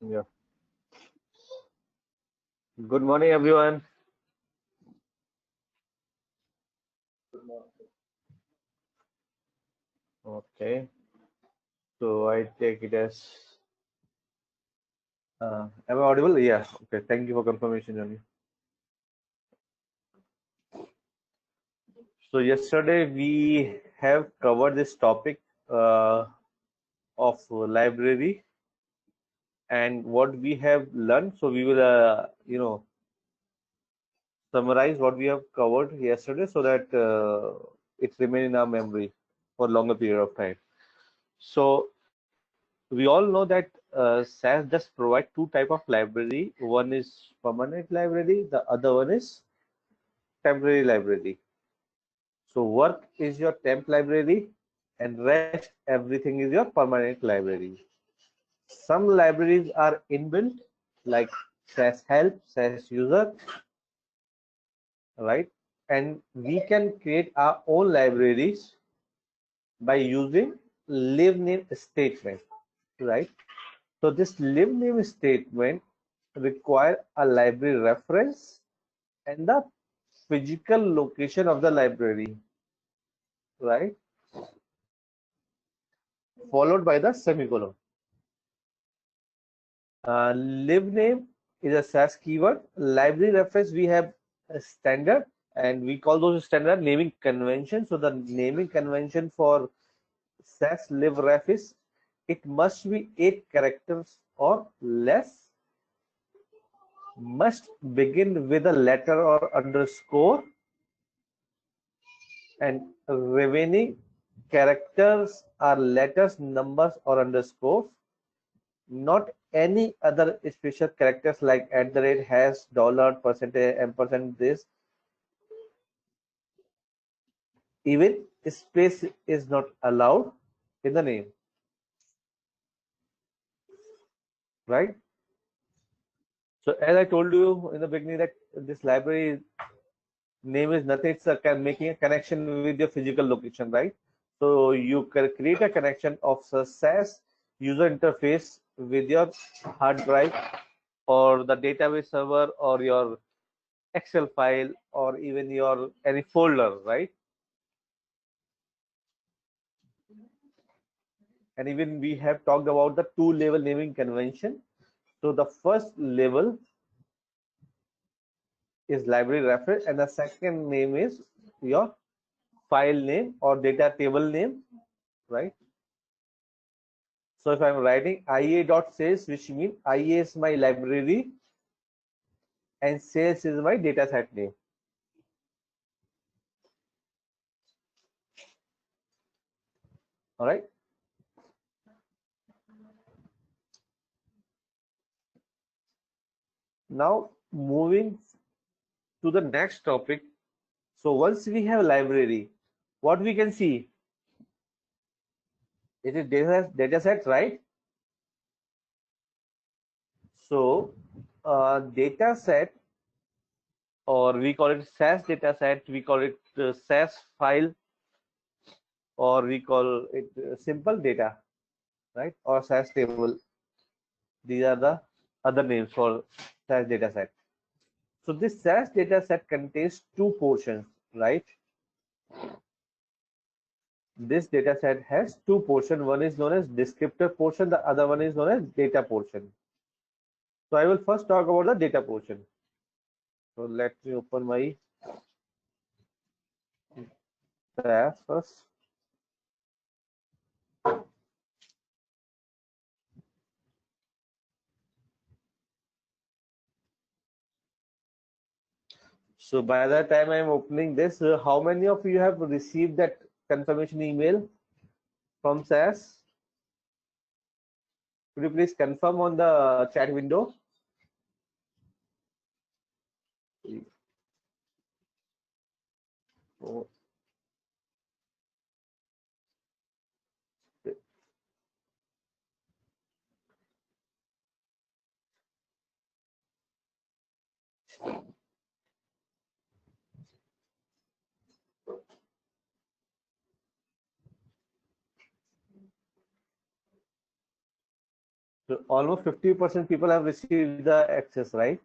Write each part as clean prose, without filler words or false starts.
Yeah. Good morning, everyone. Okay. So I take it as, am I audible? Yeah. Okay. Thank you for confirmation, Johnny. So yesterday we have covered this topic uh, of library and what we have learned. So we will, summarize what we have covered yesterday so that it remain in our memory for longer period of time. So we all know that SAS just provide two type of library. One is permanent library, the other one is temporary library. So work is your temp library and rest everything is your permanent library. Some libraries are inbuilt like SAS help, SAS user, right? And we can create our own libraries by using live name statement, right? So this live name statement require a library reference and the physical location of the library, right? Followed by the semicolon. Live name is a SAS keyword. Library reference we have a standard and we call those standard naming convention. So the naming convention for SAS live ref is it must be 8 characters or less, must begin with a letter or underscore, and remaining characters are letters, numbers, or underscores, not any other special characters like at the rate, hash, dollar, percentage, ampersand, this. Even space is not allowed in the name, right? So as I told you in the beginning that this library name is nothing, it's making a connection with your physical location, right? So you can create a connection of SAS user interface with your hard drive or the database server or your Excel file or even your any folder, right? And even we have talked about the two level naming convention. So the first level is library reference and the second name is your file name or data table name, right? So if I'm writing ia.sales, which means ia is my library and sales is my data set name. All right. Now moving to the next topic. So once we have library, what we can see, it is data set, right? So data set, or we call it SAS data set, we call it SAS file, or we call it simple data, right? Or SAS table. These are the other names for SAS data set. So this SAS data set contains two portions, right? This data set has two portions. One is known as descriptor portion, the other one is known as data portion. So I will first talk about the data portion. So let me open my SAS first. So by the time I'm opening this, how many of you have received that confirmation email from SAS? Could you please confirm on the chat window? Oh, So almost 50% people have received the access, right?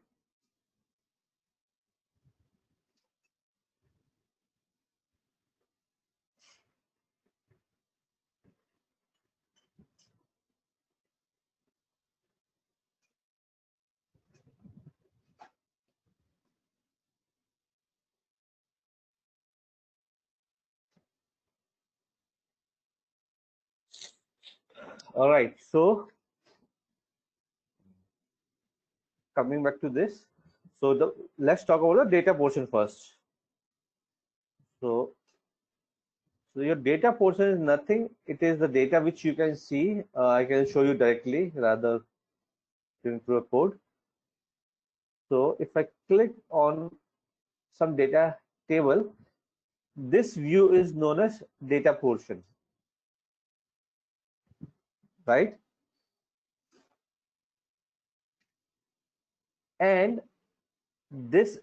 All right. So coming back to this, so let's talk about the data portion first. So your data portion is nothing. It is the data which you can see. I can show you directly rather than through a code. So if I click on some data table, this view is known as data portion, right? And this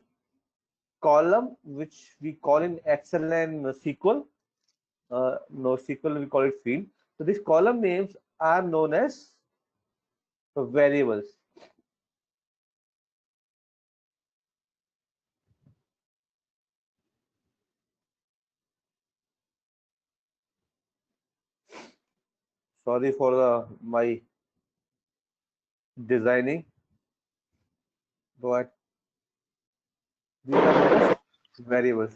column, which we call in Excel and SQL, no SQL, we call it field. So these column names are known as variables. Sorry for my designing, but these are known as variables,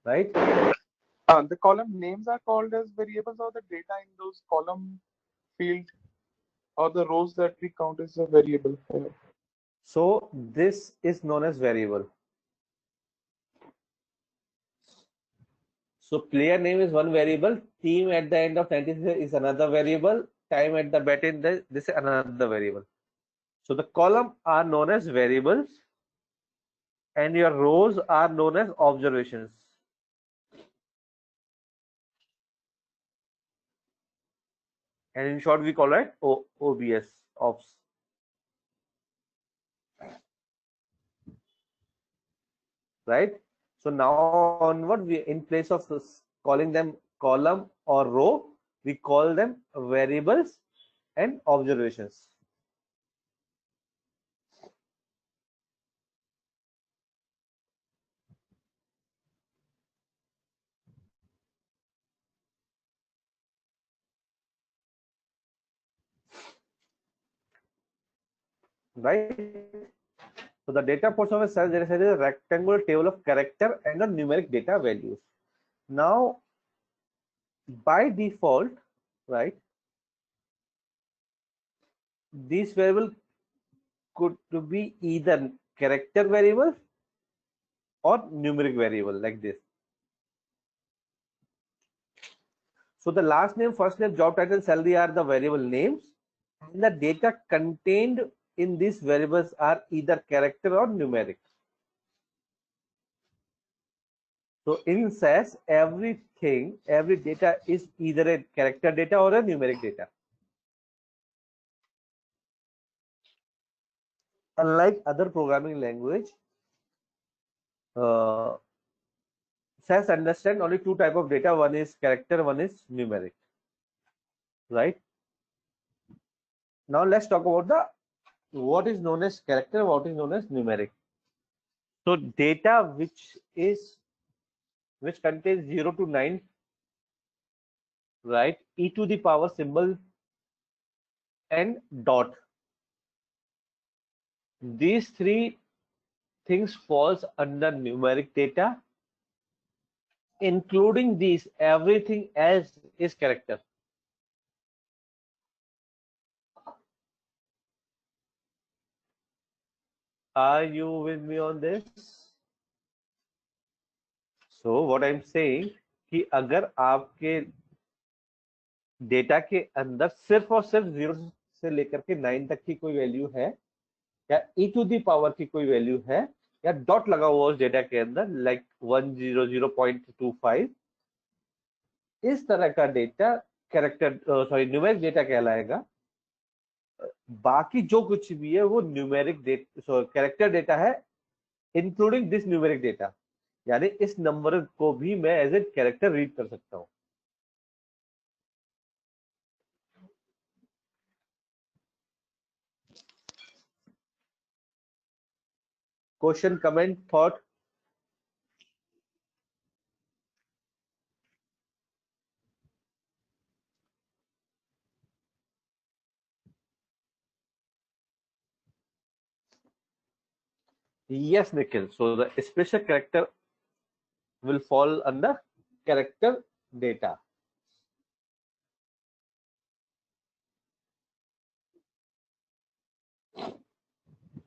right? The column names are called as variables, or the data in those column field or the rows that we count as a variable. So this is known as variable. So player name is one variable, team at the end of 96 is another variable, time at the bat in this is another variable. So the column are known as variables and your rows are known as observations. And in short, we call it OBS, ops. Right? So now onward, we in place of calling them column or row, we call them variables and observations. Right? So the data portion of a cell data set is a rectangular table of character and the numeric data values. Now, by default, right, these variable could to be either character variable or numeric variable like this. So the last name, first name, job title, salary are the variable names, and the data contained in these variables are either character or numeric. So in SAS, every data is either a character data or a numeric data. Unlike other programming language, SAS understand only two type of data. One is character, one is numeric. Right? Now let's talk about the what is known as character, what is known as numeric. So data which contains 0 to 9, right? E to the power symbol and dot. These three things falls under numeric data. Including these, everything else is character. Are you with me on this? So what I'm saying कि अगर आपके data के अंदर सिर्फ और सिर्फ 0 से लेकर के 9 तक की कोई वैल्यू है या ई टू दी पावर की कोई वैल्यू है या डॉट लगा हुआ उस डेटा के अंदर लाइक 100.25, इस तरह का डेटा कैरेक्टर न्यूमेरिक डेटा कहलाएगा. बाकी जो कुछ भी है वो न्यूमेरिक कैरेक्टर डेटा है इंक्लूडिंग दिस न्यूमेरिक डेटा. यानी इस नंबर को भी मैं एज ए कैरेक्टर रीड कर सकता हूं. Question, comment, thought? Yes, Nikhil. So the special character will fall under character data.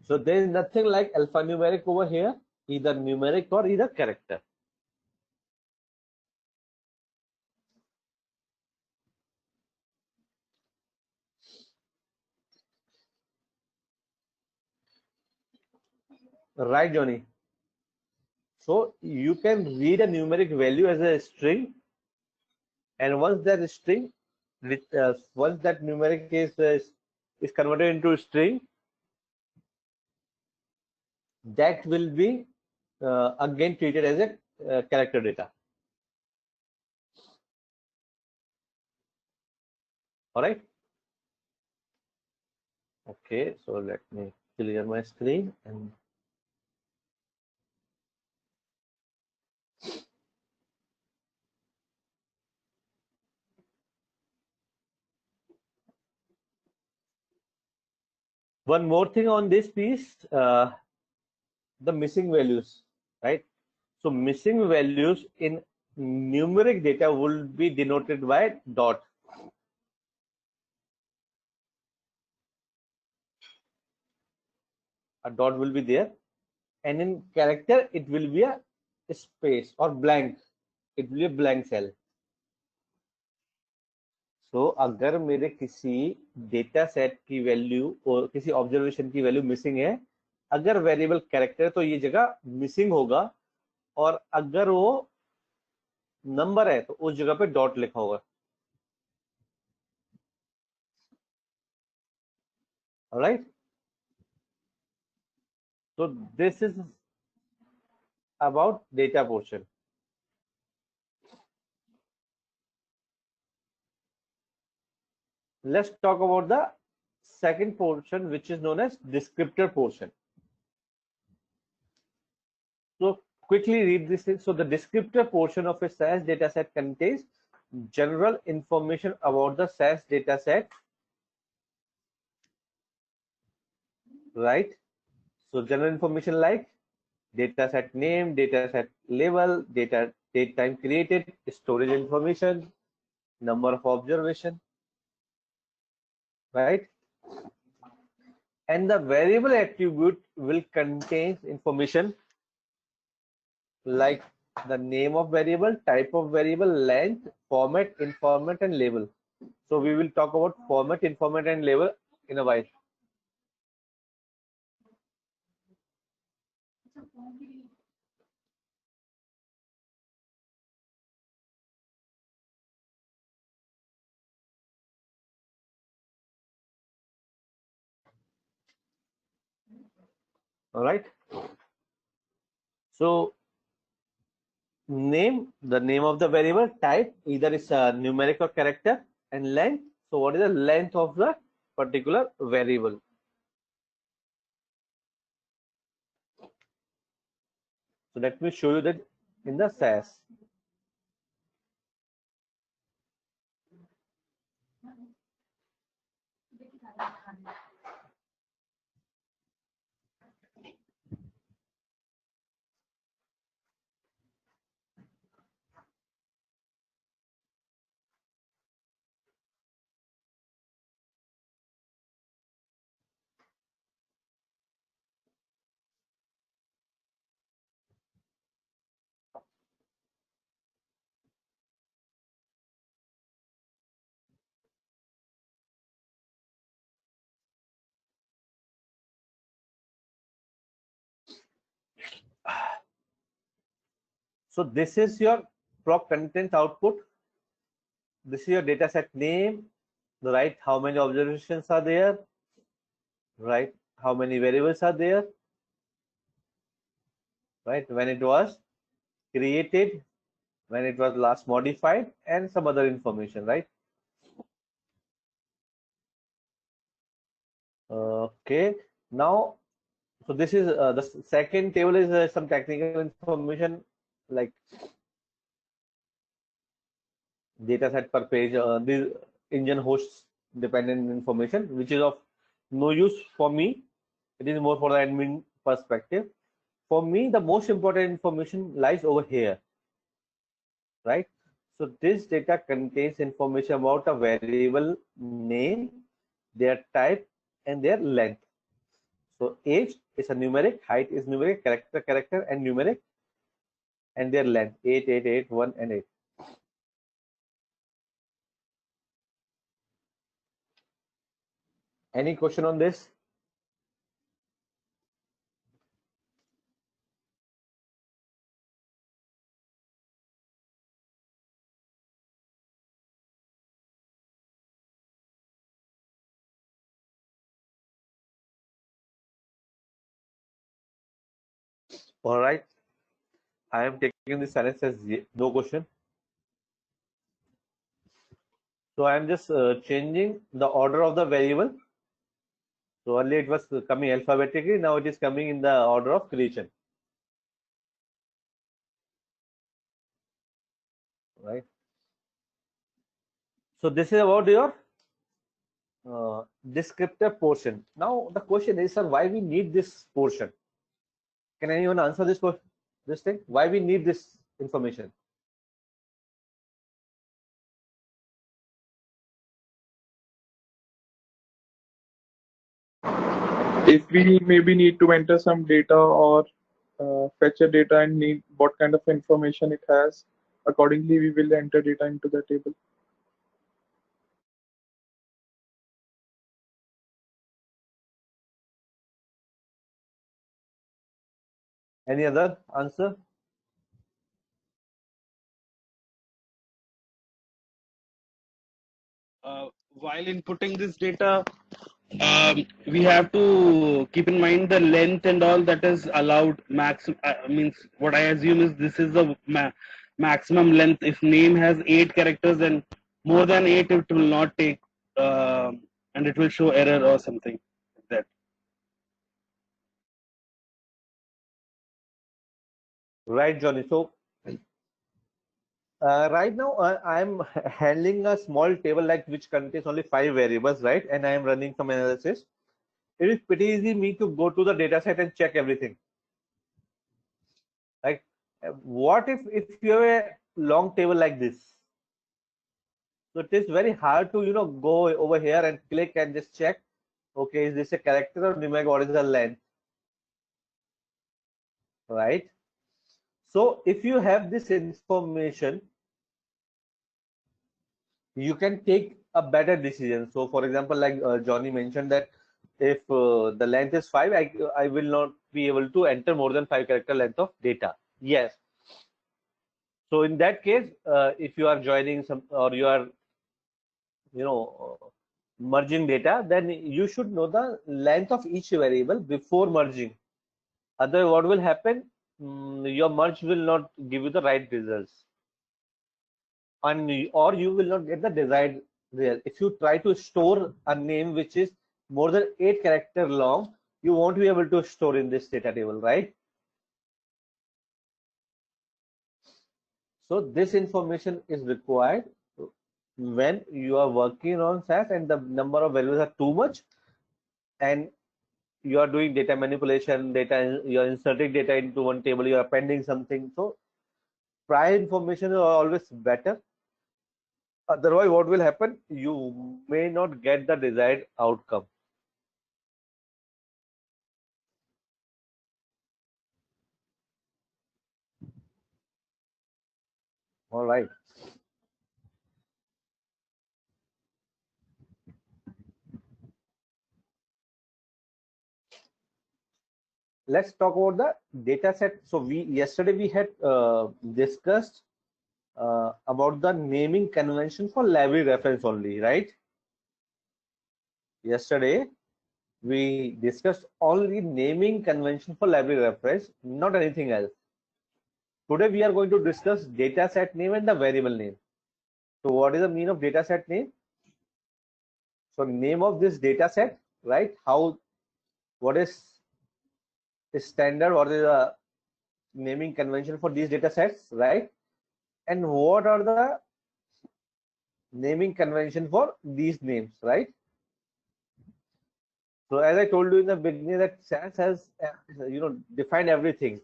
So there is nothing like alphanumeric over here, either numeric or either character. Right, Johnny? So you can read a numeric value as a string, and once that string, once that numeric is converted into a string, that will be again treated as a character data. All right. Okay, so let me clear my screen and one more thing on this piece, the missing values, right? So missing values in numeric data will be denoted by dot. A dot will be there, and in character it will be a space or blank. It will be a blank cell. So अगर मेरे किसी data set की value और किसी observation की value missing है, अगर variable character तो ये जगह मिसिंग होगा, और अगर वो नंबर है तो उस जगह पे डॉट लिखा होगा. Alright, so this is about data portion. Let's talk about the second portion, which is known as descriptor portion. So quickly read this thing. So the descriptor portion of a SAS dataset contains general information about the SAS dataset, right? So general information like dataset name, dataset label, date time created, storage information, number of observation, right? And the variable attribute will contain information like the name of variable, type of variable, length, format, informant, and label. So we will talk about format, informant, and label in a while. All right. So name, the name of the variable, type, either is a numeric or character, and length. So what is the length of the particular variable? So let me show you that in the SAS. So this is your proc content output. This is your dataset name, right? How many observations are there, right? How many variables are there, right? When it was created, when it was last modified, and some other information, right? Okay, now So this is the second table is some technical information like data set per page. This engine hosts dependent information, which is of no use for me. It is more for the admin perspective. For me, the most important information lies over here, right? So this data contains information about a variable name, their type, and their length. So age is a numeric, height is numeric, character, and numeric, and their length 8, 8, 8, 1, and 8. Any question on this? All right. I am taking this sentence as no question. So I am just changing the order of the variable. So earlier it was coming alphabetically. Now it is coming in the order of creation. Right. So this is about your descriptive portion. Now the question is, sir, why we need this portion? Can anyone answer this question? This thing? Why we need this information? If we maybe need to enter some data or fetch a data and need what kind of information it has, accordingly we will enter data into the table. Any other answer? While inputting this data, we have to keep in mind the length and all that is allowed. Means what I assume is this is the maximum length. If name has 8 characters, then more than 8 it will not take, and it will show error or something like that. Right, Johnny. So right now I'm handling a small table like which contains only 5 variables, right? And I am running some analysis. It is pretty easy me to go to the data set and check everything. Like, what if you have a long table like this? So it is very hard to go over here and click and just check. Okay, is this a character or numeric? What is the length? Right. So if you have this information, you can take a better decision. So for example, like Johnny mentioned that if the length is 5, I will not be able to enter more than 5 character length of data. Yes. So in that case, if you are joining some or you are merging data, then you should know the length of each variable before merging. Otherwise, what will happen? Your merge will not give you the right results, and or you will not get the desired result. If you try to store a name which is more than 8 character long, you won't be able to store in this data table, right? So this information is required when you are working on SAS and the number of values are too much, and you are doing data manipulation, you are inserting data into one table, you are appending something. So prior information is always better. Otherwise, what will happen? You may not get the desired outcome. All right. Let's talk about the data set. So yesterday we had discussed about the naming convention for library reference only, right? Yesterday we discussed only naming convention for library reference, not anything else. Today we are going to discuss data set name and the variable name. So what is the meaning of data set name? So name of this data set, right? What is standard, what is the naming convention for these data sets, right? And what are the naming convention for these names, right? So as I told you in the beginning, that SAS has defined everything.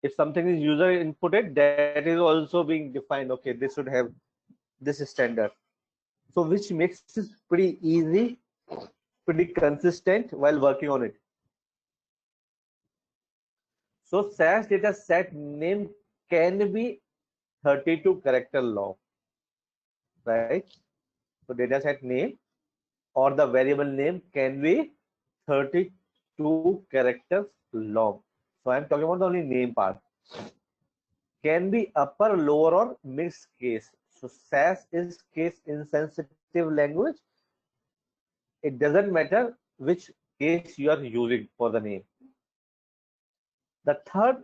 If something is user inputted, that is also being defined. Okay, this should have this standard. So which makes it pretty easy, pretty consistent while working on it. So SAS data set name can be 32 character long, right? So data set name or the variable name can be 32 characters long. So I'm talking about the only name part. Can be upper, lower, or mixed case. So SAS is case insensitive language. It doesn't matter which case you are using for the name. The third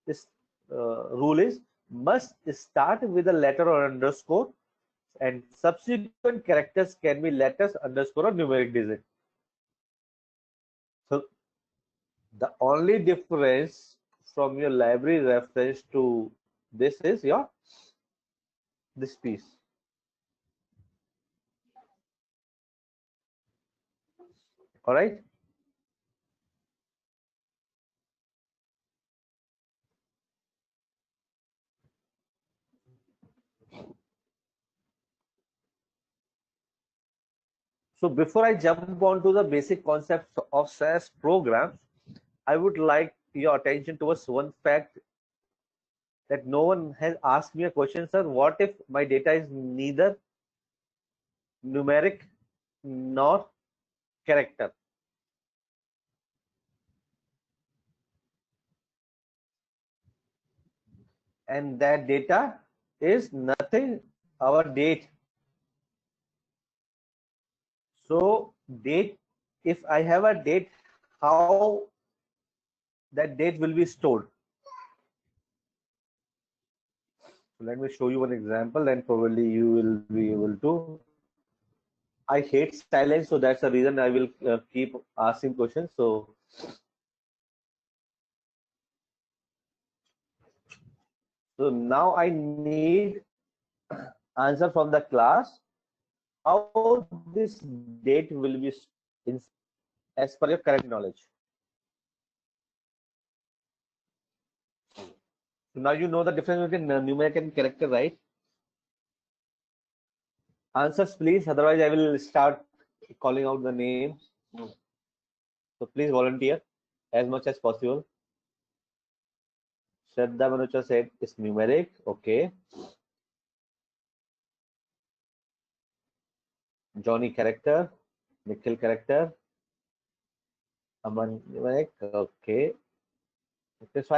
is, rule is must start with a letter or underscore, and subsequent characters can be letters, underscore, or numeric digit. So the only difference from your library reference to this is this piece. All right. So before I jump onto the basic concepts of SAS programs, I would like your attention towards one fact that no one has asked me a question, sir. What if my data is neither numeric nor character? And that data is nothing, our date. So date, if I have a date, how that date will be stored? So let me show you one example, and probably you will be able to. I hate silence, so that's the reason I will keep asking questions. So now I need answer from the class how this date will be in, as per your current knowledge. So now you know the difference between numeric and character, right? Answers, please. Otherwise, I will start calling out the names. So please volunteer as much as possible. Shraddha Manucha said it's numeric. Okay. Johnny character. Nikhil character. Aman numeric. Okay. Okay. So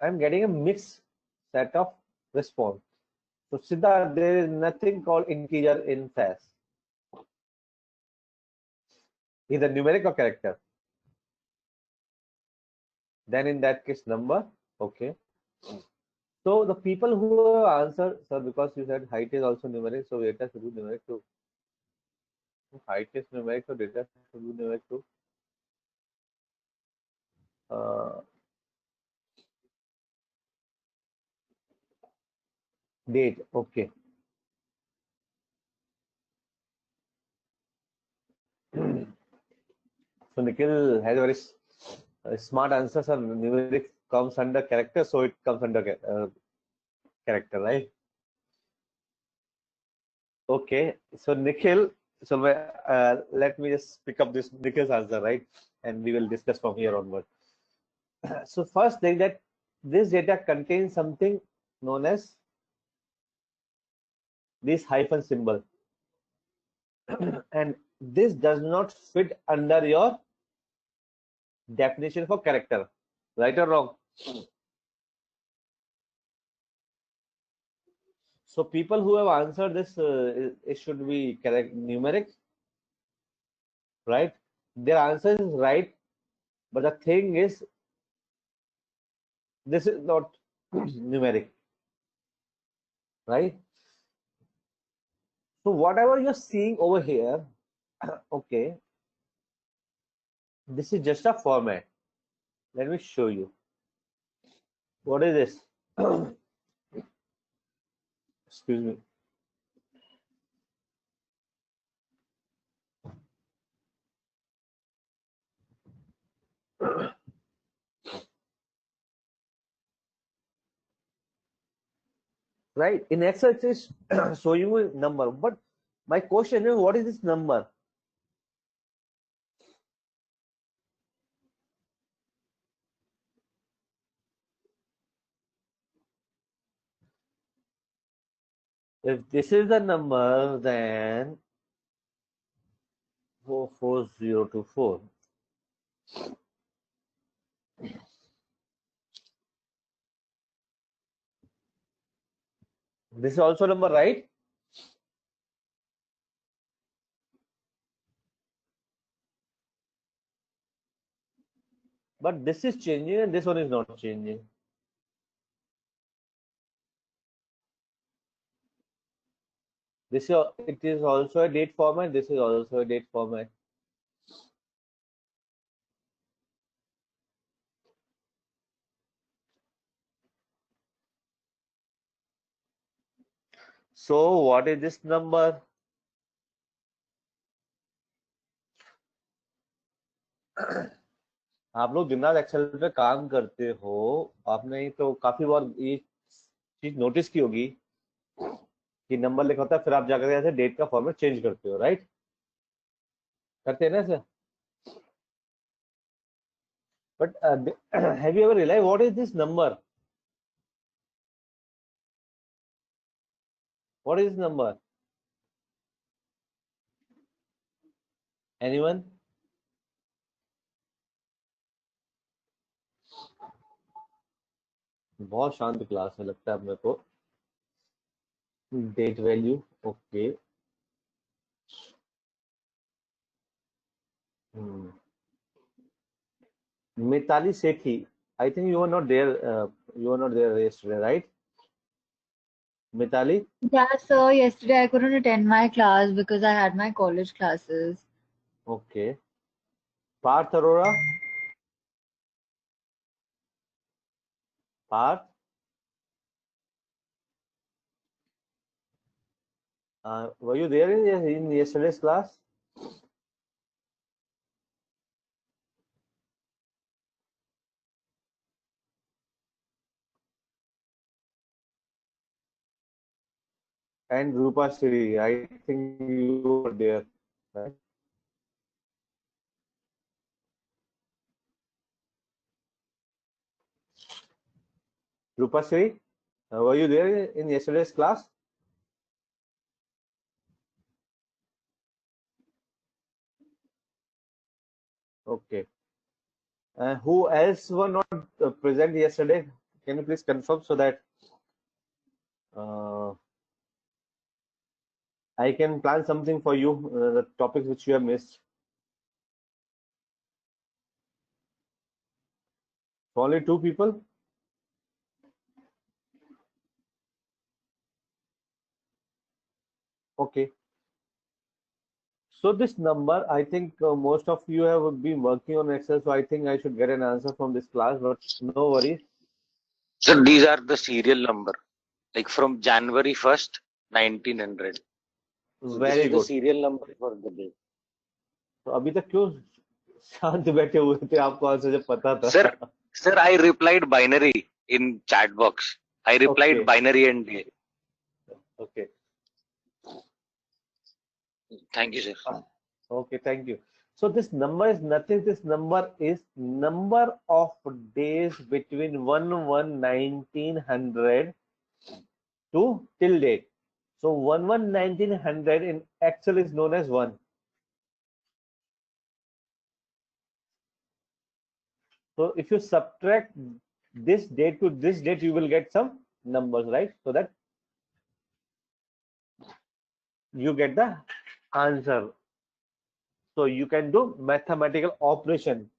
I'm getting a mixed set of response. So Siddharth, there is nothing called integer in SAS. Either numeric or character. Then in that case, number. Okay. So the people who have answered, sir, because you said height is also numeric, so data should be numeric too. Height is numeric, so data should be numeric too. Date, okay. So Nikhil has a very smart answer, sir. Numeric comes under character, so it comes under character, right? Okay, so Nikhil, so let me just pick up this Nikhil's answer, right? And we will discuss from here onward. So first thing, that this data contains something known as this hyphen symbol. And this does not fit under your definition for character, right or wrong? So people who have answered this, it should be correct, numeric, right? Their answer is right, but the thing is, this is not numeric, right? So whatever you're seeing over here, okay, this is just a format. Let me show you. What is this? Excuse me. Right, in Excel it is showing you a number, but my question is, what is this number? If this is the number, then 44024. This is also number, right? But this is changing and this one is not changing. This is, it is also a date format. This is also a date format. So what is this number? आप लोग दिन रात Excel पे काम करते हो, आपने तो काफी बार ये चीज नोटिस की होगी कि नंबर लिखा होता है, फिर आप जाकर ऐसे डेट का फॉर्मेट चेंज करते हो, राइट? करते हैं ना ऐसे? But have you ever realise what is this number? What is this number? Anyone? बहुत शांत क्लास है लगता है मेरे को. Date value, okay. Mitali Sethi, I think you were not there. You were not there yesterday, right? Mitali? Yeah, sir. Yesterday I couldn't attend my class because I had my college classes. Okay. Parth Arora? Parth? Were you there in yesterday's class? And Rupa Siri, I think you were there, right? Rupa Siri, were you there in yesterday's class? Okay. Who else were not present yesterday? Can you please confirm so that I can plan something for you, the topics which you have missed? Only 2 people? Okay. So this number, I think most of you have been working on Excel, so I think I should get an answer from this class, but no worries. So these are the serial number, like from January 1st, 1900. So Very this is good. the serial number for the day. तो अभी तक क्यों शांत बैठे हुए थे? आपको answer जब पता था. Sir, I replied binary in chat box. I replied Okay. binary and day. Okay. Thank you, sir. Okay, thank you. So this number is nothing. This number is number of days between 1/1/1900 to till date. So 1/1/1900 in Excel is known as 1. So if you subtract this date to this date, you will get some numbers, right? So that you get the answer. So you can do mathematical operation.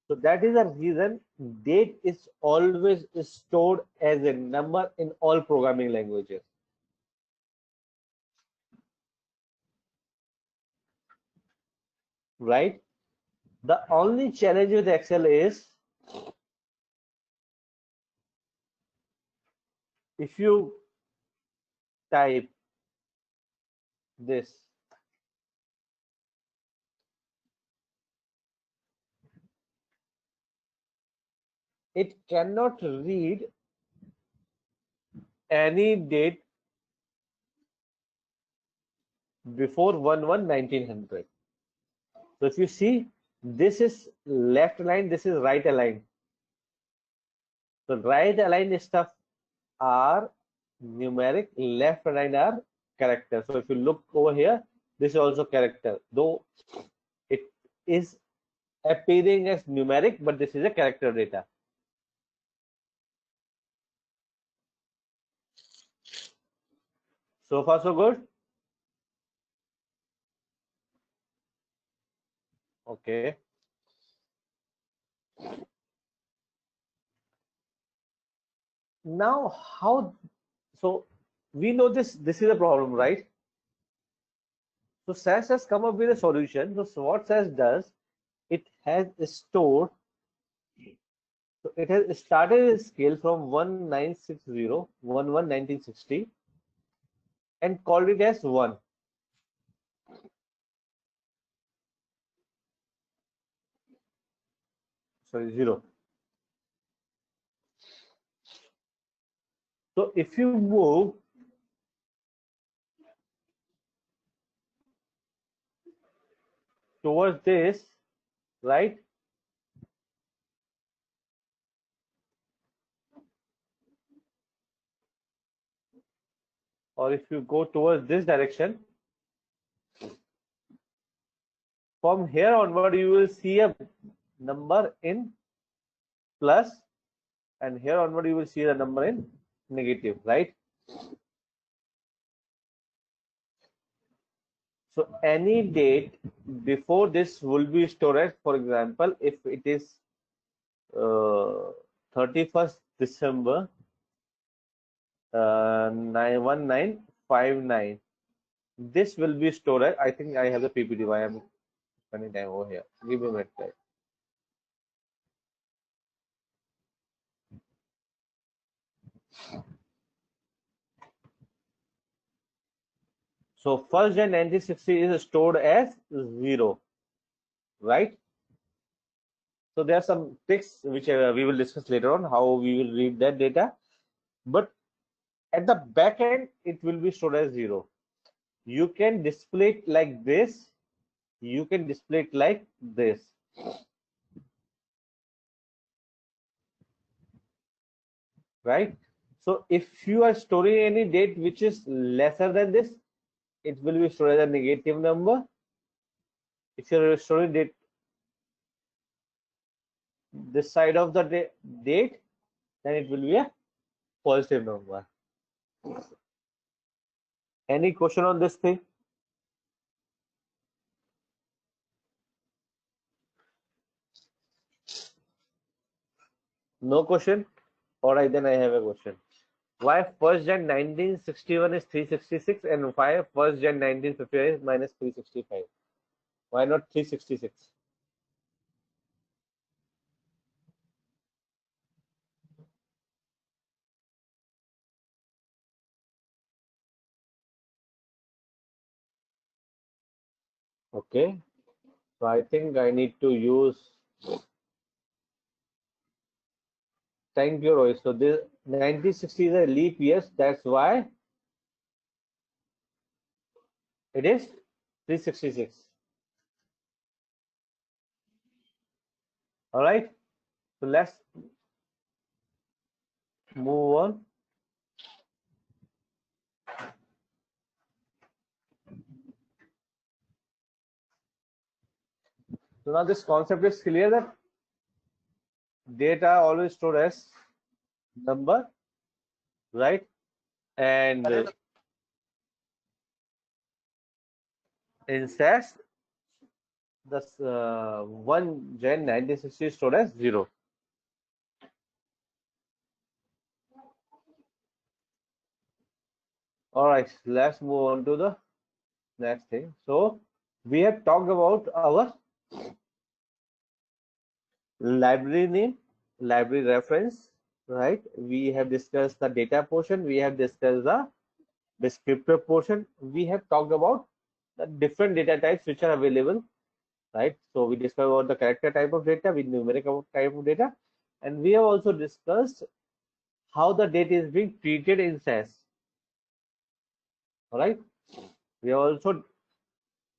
So that is the reason date is always stored as a number in all programming languages. Right? The only challenge with Excel is if you type this, it cannot read any date before 1/1/1900. So if you see, this is left aligned, this is right aligned. So right aligned stuff are numeric, left aligned are character. So if you look over here, this is also character, though it is appearing as numeric, but this is a character data. So far so good. Okay. Now how, so we know this is a problem, right? So SAS has come up with a solution. So what SAS does, it has stored, so it has started a scale from 1960 1960 and called it as 1. Sorry, 0. So if you move towards this, right? Or if you go towards this direction, from here onward, you will see a number in plus, and here onward, you will see the number in negative, right? So any date before this will be stored as, for example, if it is 31st December 1959, this will be stored as, I think I have the PPT, why I'm spending time over here. Give me a minute, guys. So 1st Jan 1960 is stored as 0, right? So there are some tricks which we will discuss later on, how we will read that data. But at the back end, it will be stored as 0. You can display it like this. You can display it like this. Right? So if you are storing any date which is lesser than this, it will be stored as a negative number. If you are storing date this side of the date, then it will be a positive number. Any question on this thing? No question? All right, then I have a question. Why 1st Jan 1961 is 366 and why 1st Jan 1955 is minus 365? Why not 366? Okay, so I think I need to use, thank you, Roy. So this 1960 is a leap year, that's why it is 366. All right, so let's move on. So now this concept is clear that data always stored as number, right? And in SAS, this 1 Jan 1960 is stored as 0. All right, let's move on to the next thing. So we have talked about our library name, library reference, right? We have discussed the data portion. We have discussed the descriptor portion. We have talked about the different data types which are available, right? So we discussed about the character type of data, with numeric type of data, and we have also discussed how the data is being treated in SAS. All right. We have also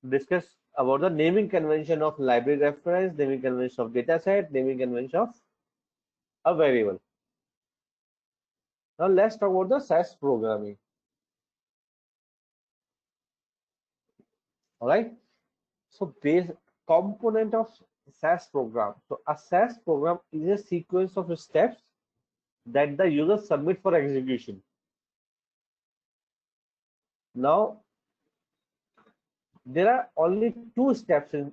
discussed about the naming convention of library reference, naming convention of data set, naming convention of a variable. Now let's talk about the SAS programming. All right. So base component of SAS program. So a SAS program is a sequence of steps that the user submit for execution. Now there are only two steps in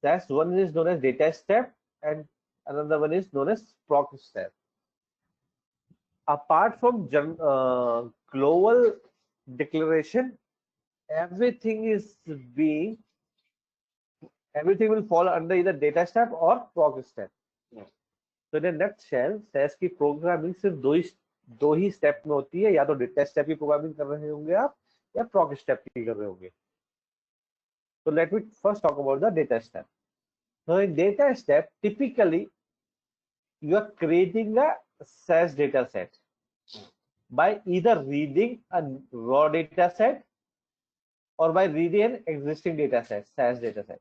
SAS. One is known as data step and another one is known as proc step. Apart from global declaration, everything is being everything will fall under either data step or proc step. तो in a nutshell, SAS की programming सिर्फ दो ही step में होती है, या तो data step की प्रोग्रामिंग कर रहे होंगे आप या proc स्टेप की कर रहे होंगे. So let me first talk about the data step. Now in data step, typically you are creating a SAS data set by either reading a raw data set or by reading an existing data set, SAS data set.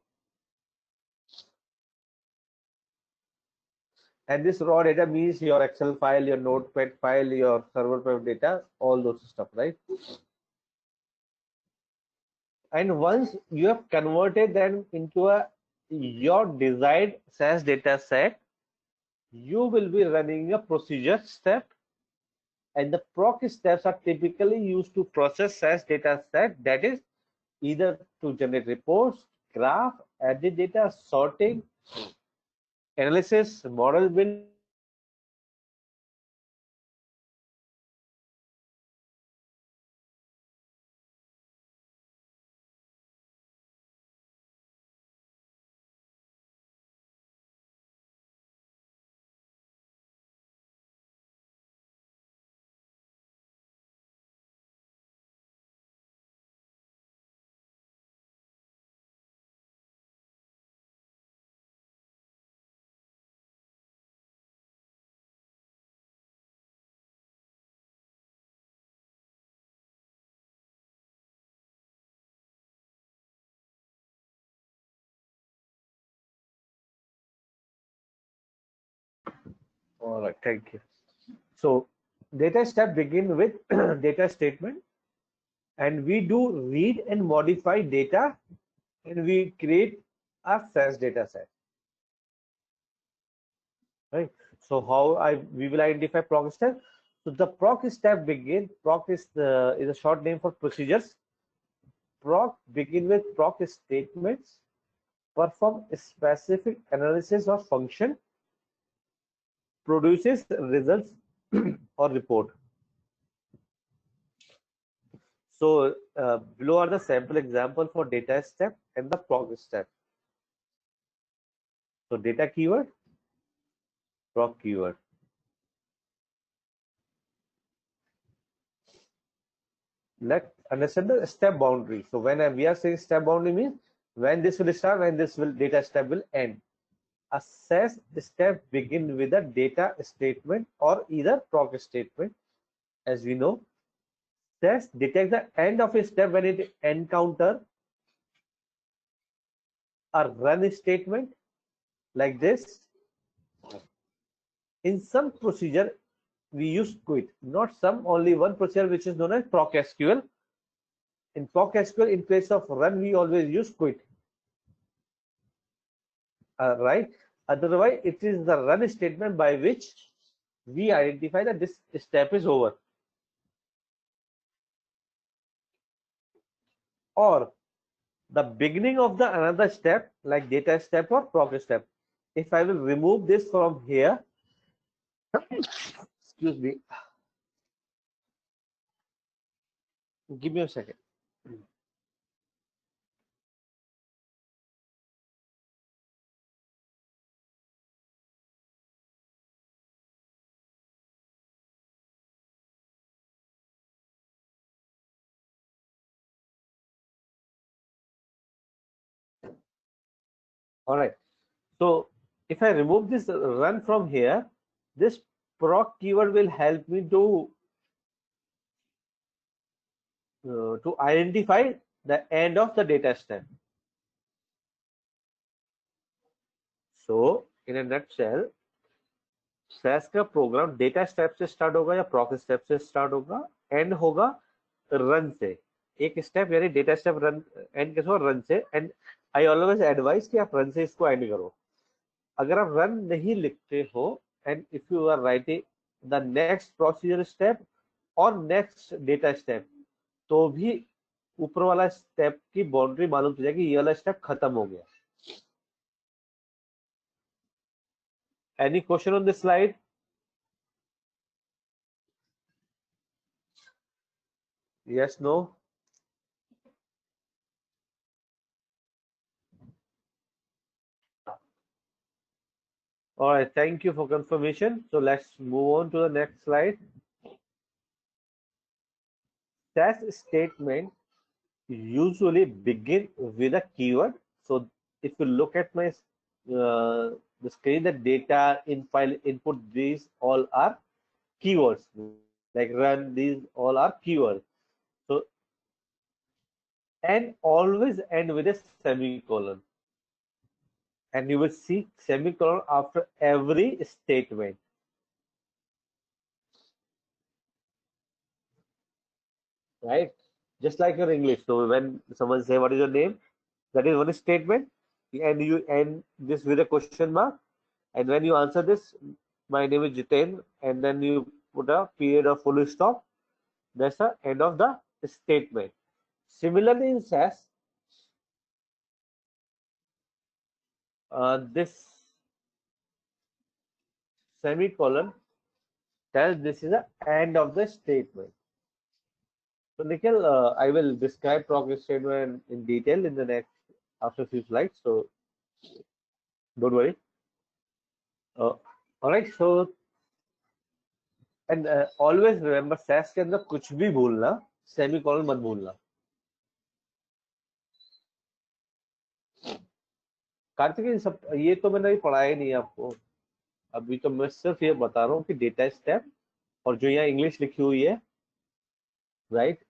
And this raw data means your Excel file, your Notepad file, your server data, all those stuff, right? And once you have converted them into your desired SAS data set, you will be running a procedure step, and the proc steps are typically used to process SAS data set, that is either to generate reports, graph, edit data, sorting, analysis, model building. All right, thank you. So data step begin with data statement, and we do read and modify data, and we create a SAS data set, right? So how we will identify proc step. So the proc step begin. Proc is a short name for procedures. Proc begin with proc statements, perform a specific analysis or function, produces results or report. So below are the sample example for data step and the proc step. So data keyword, proc keyword. Let's understand the step boundary. So when we are saying step boundary means when this will start, when this will data step will end. A SAS step begin with a data statement or either proc statement. As we know, SAS detects the end of a step when it encounter a run statement like this. In some procedure, we use quit. Not some, only one procedure which is known as proc SQL. In proc SQL, in place of run, we always use quit. Right? Otherwise, it is the run statement by which we identify that this step is over. Or the beginning of the another step like data step or proc step. If I will remove this from here, excuse me, give me a second. All right. So if I remove this run from here, this proc keyword will help me to identify the end of the data step. So in a nutshell, SAS का program data step से start होगा या proc step से start होगा, and होगा run से. एक step यानी डेटा स्टेप रन एंड कैसे होगा, रन से. एंड आई ऑलवेज एडवाइस कि आप रन से इसको एंड करो. अगर आप रन नहीं लिखते हो and if you are writing the next procedure step और नेक्स्ट डेटा स्टेप, तो भी ऊपर वाला स्टेप की बाउंड्री मालूम हो जाएगी, ये वाला स्टेप खत्म हो गया. Any question on this slide? Yes, no? All right, thank you for confirmation. So let's move on to the next slide. SAS statement usually begin with a keyword. So if you look at my the screen, the data in file input, these all are keywords. Like run, these all are keywords. So and always end with a semicolon. And you will see semicolon after every statement. Right? Just like your English. So when someone say what is your name, that is one statement, and you end this with a question mark. And when you answer this, my name is Jiten, and then you put a period of full stop. That's the end of the statement. Similarly in SAS, this semicolon tells this is the end of the statement. So Nikhil, I will describe progress statement in detail in the next after a few slides. So don't worry. All right. So and always remember, SAS के अंदर कुछ भी भूलना, semicolon मत भूलना. कार्तिक सब ये तो मैंने अभी पढ़ाया नहीं आपको. अभी तो मैं सिर्फ ये बता रहा हूँ कि डेटा स्टेप और जो यहाँ इंग्लिश लिखी हुई है, राइट,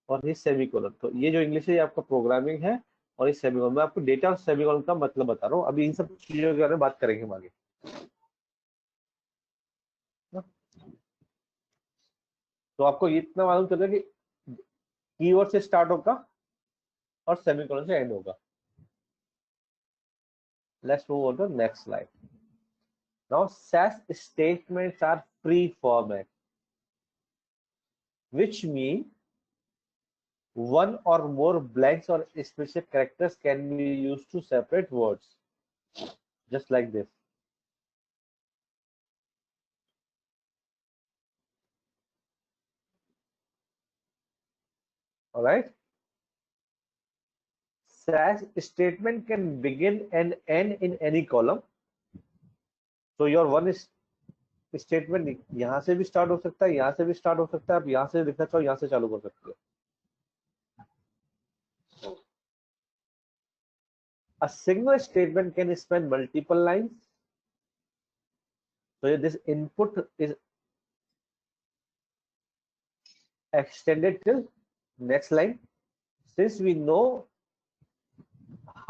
और ये सेमीकोलन. तो ये जो इंग्लिश है ये आपका प्रोग्रामिंग है, और इस सेमीकोलन में आपको डेटा और सेमीकोलन का मतलब बता रहा हूँ. अभी इन सब चीजों के बारे में बात करेंगे हम आगे. तो आपको इतना मालूम चल रहा है कि कीवर्ड से स्टार्ट होगा और सेमीकोलन से एंड होगा. Let's move on to the next slide. Now SAS statements are free format, which mean one or more blanks or special characters can be used to separate words, just like this. All right. SAS statement can begin and end in any column. So your one is statement यहाँ से भी start हो सकता है, यहाँ से भी start हो सकता है. आप यहाँ से लिखना चाहो यहाँ से चालू कर सकते हो. A single statement can span multiple lines. So this input is extended till next line. Since we know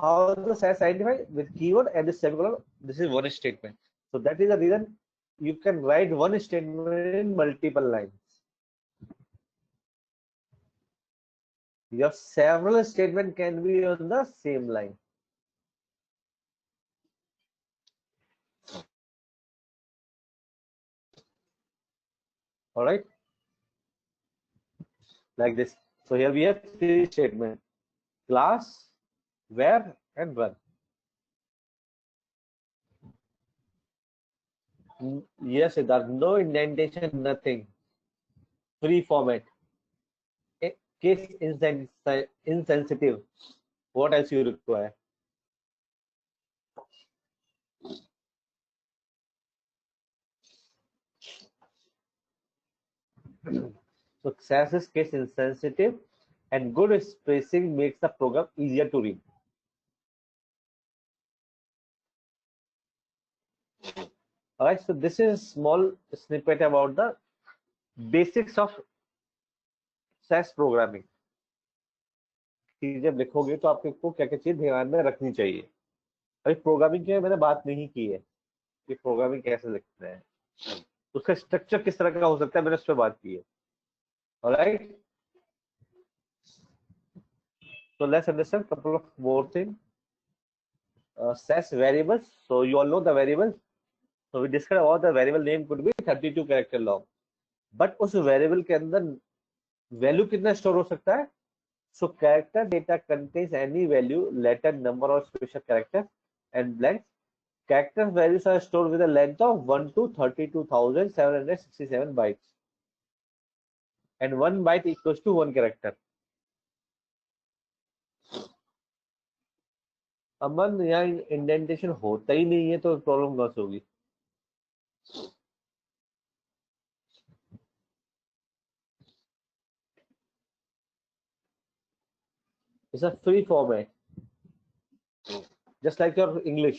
how the SAS identify with keyword and the semicolon, this is one statement. So that is the reason you can write one statement in multiple lines. Your several statements can be on the same line. All right, like this. So here we have three statements: class, where, and run. Yes, Siddharth, no indentation, nothing. Free format. Case insensitive. What else you require? So SAS is case insensitive, and good spacing makes the program easier to read. All right, so this is small snippet about the basics of SAS programming कि जब लिखोगे तो आपको क्या क्या चीज ध्यान में रखनी चाहिए। अभी प्रोग्रामिंग की मैंने बात नहीं की है कि प्रोग्रामिंग कैसे लिखते हैं, उसका स्ट्रक्चर किस तरह का हो सकता है, मैंने उस पर बात की है। Alright, so let's understand couple of more things. SAS variables, so you all know the variables, so we discussed about the variable name could be 32 character long, but उस variable के अंदर वैल्यू कितना स्टोर हो सकता है? So character data contains any value, letter, number or special character and blanks. Character values are stored with a length of 1 to 32,767 bytes, and 1 byte equals to 1 character. अमन, यहाँ indentation होता ही नहीं है तो problem कहाँ से होगी? It's a free format, just like your English.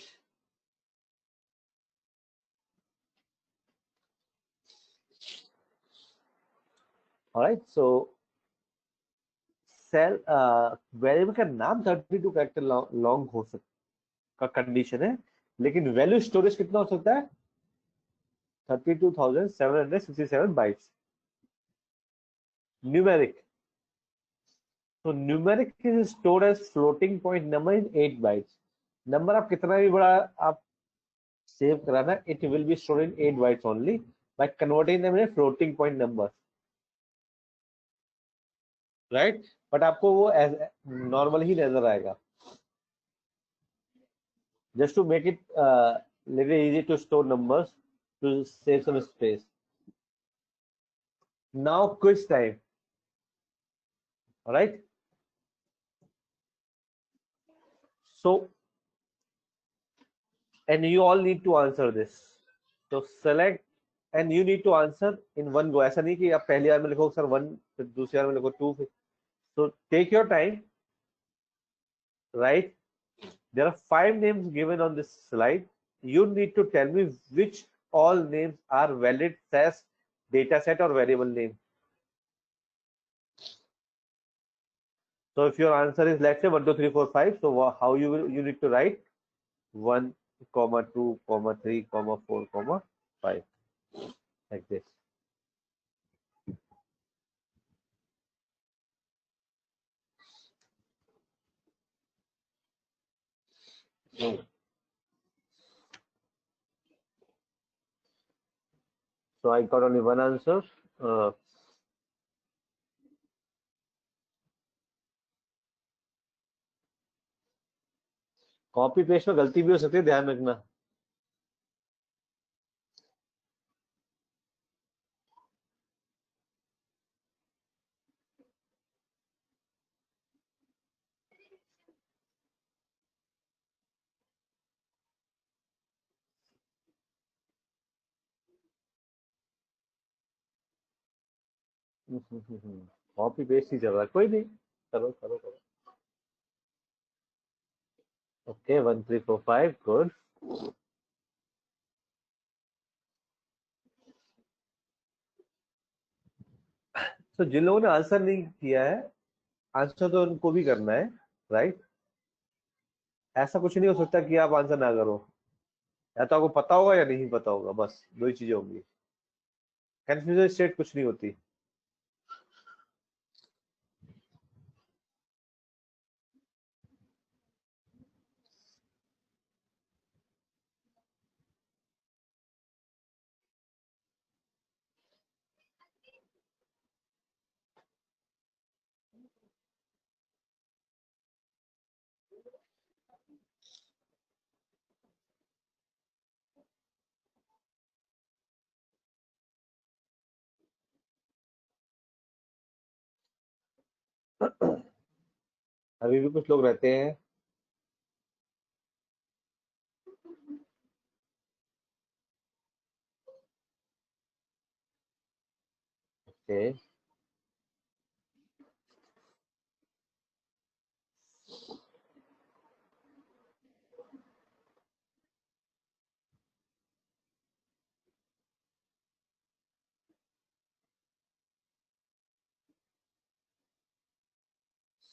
All right, so cell variable का नाम 32 कैरेक्टर लॉन्ग हो सकता का कंडीशन है, लेकिन वैल्यू स्टोरेज कितना हो सकता है? 32,767 बाइट्स। न्यूमेरिक, तो numeric is stored as floating point number in 8 bytes. Number आप कितना भी बड़ा आप सेव कराना, it will be stored in 8 bytes only by converting them in floating point number, right? But आपको वो एज नॉर्मल ही नजर आएगा, just to make it little easy to store numbers to save some space. Now quiz time. All right, so and you all need to answer this, so select and you need to answer in one go. ऐसा नहीं कि आप पहली बार में लिखो sir 1, फिर दूसरी बार में लिखो 2, so take your time, right? There are 5 names given on this slide. You need to tell me which all names are valid SAS dataset or variable name. So if your answer is, let's say 1, 2, 3, 4, 5, so how you need to write 1, 2, 3, 4, 5 like this. So I got only one answer. Copy paste में गलती भी हो सकती है, ध्यान रखना। Copy paste ही चल रहा है, कोई नहीं, करो करो करो। Okay 1, 3, 4, 5 good. तो जिन लोगों ने आंसर नहीं किया है, आंसर तो उनको भी करना है, राइट? ऐसा कुछ नहीं हो सकता कि आप आंसर ना करो, या तो आपको पता होगा या नहीं पता होगा, बस दो ही चीजें होंगी। कंफ्यूजन स्टेट कुछ नहीं होती। अभी भी कुछ लोग रहते हैं। ओके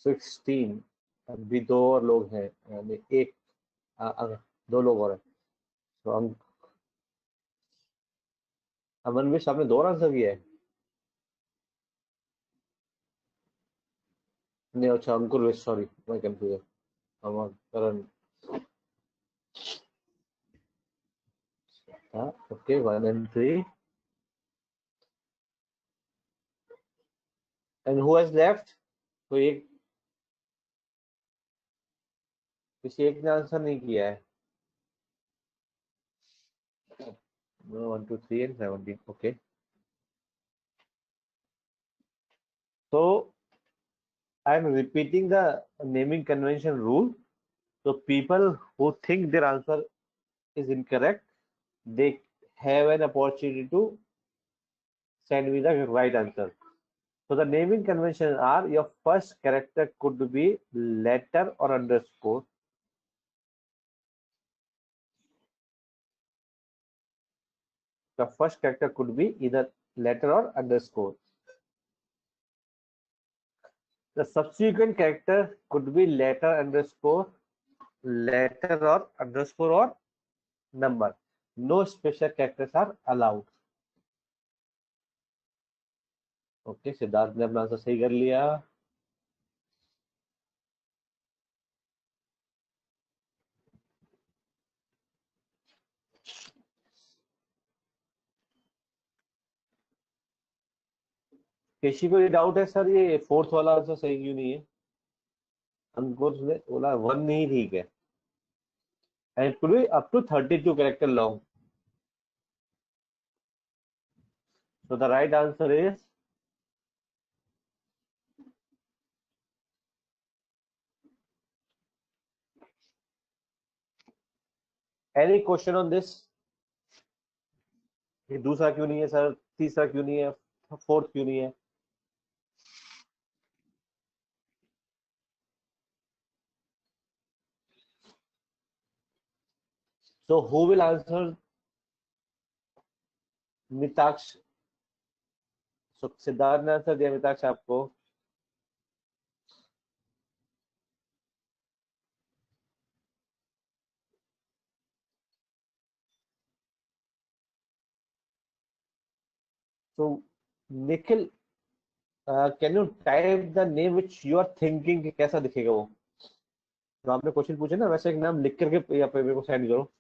16 अभी दो और लोग हैं, यानी एक दो लोग और हैं। तो अमन विश आपने दो आंसर किया है? नहीं, अच्छा अंकुर विश, सॉरी मैं कंफ्यूज। अमन करण, हाँ okay, 1 and 3 and who has left? तो एक, किसी एक ने आंसर नहीं किया है। 1 2 3 and 17, okay. So I am repeating the naming convention rule. So people who think their answer is incorrect, they have an opportunity to send me the right answer. So the naming conventions are: your first character could be letter or underscore. The first character could be either letter or underscore. The subsequent character could be letter underscore, letter or underscore or number. No special characters are allowed. Okay, Siddharth ने अपना answer सही कर लिया। किसी को ये doubt है sir, ये फोर्थ वाला आंसर सही क्यों नहीं है? अंकुर ने बोला 1 नहीं ठीक है, and it could be up to 32 character long. So the right answer is any question on this? ये दूसरा क्यों नहीं है सर, तीसरा क्यों नहीं है, फोर्थ क्यों नहीं है? So who will answer? मिताक्ष। So Siddharth ने आंसर दिया, मिताक्ष आपको। So Nikhil, can you type the name which you are thinking, कैसा दिखेगा वो? तो आपने क्वेश्चन पूछे ना, वैसे एक नाम लिख करके या पे मेरे को सेंड करो।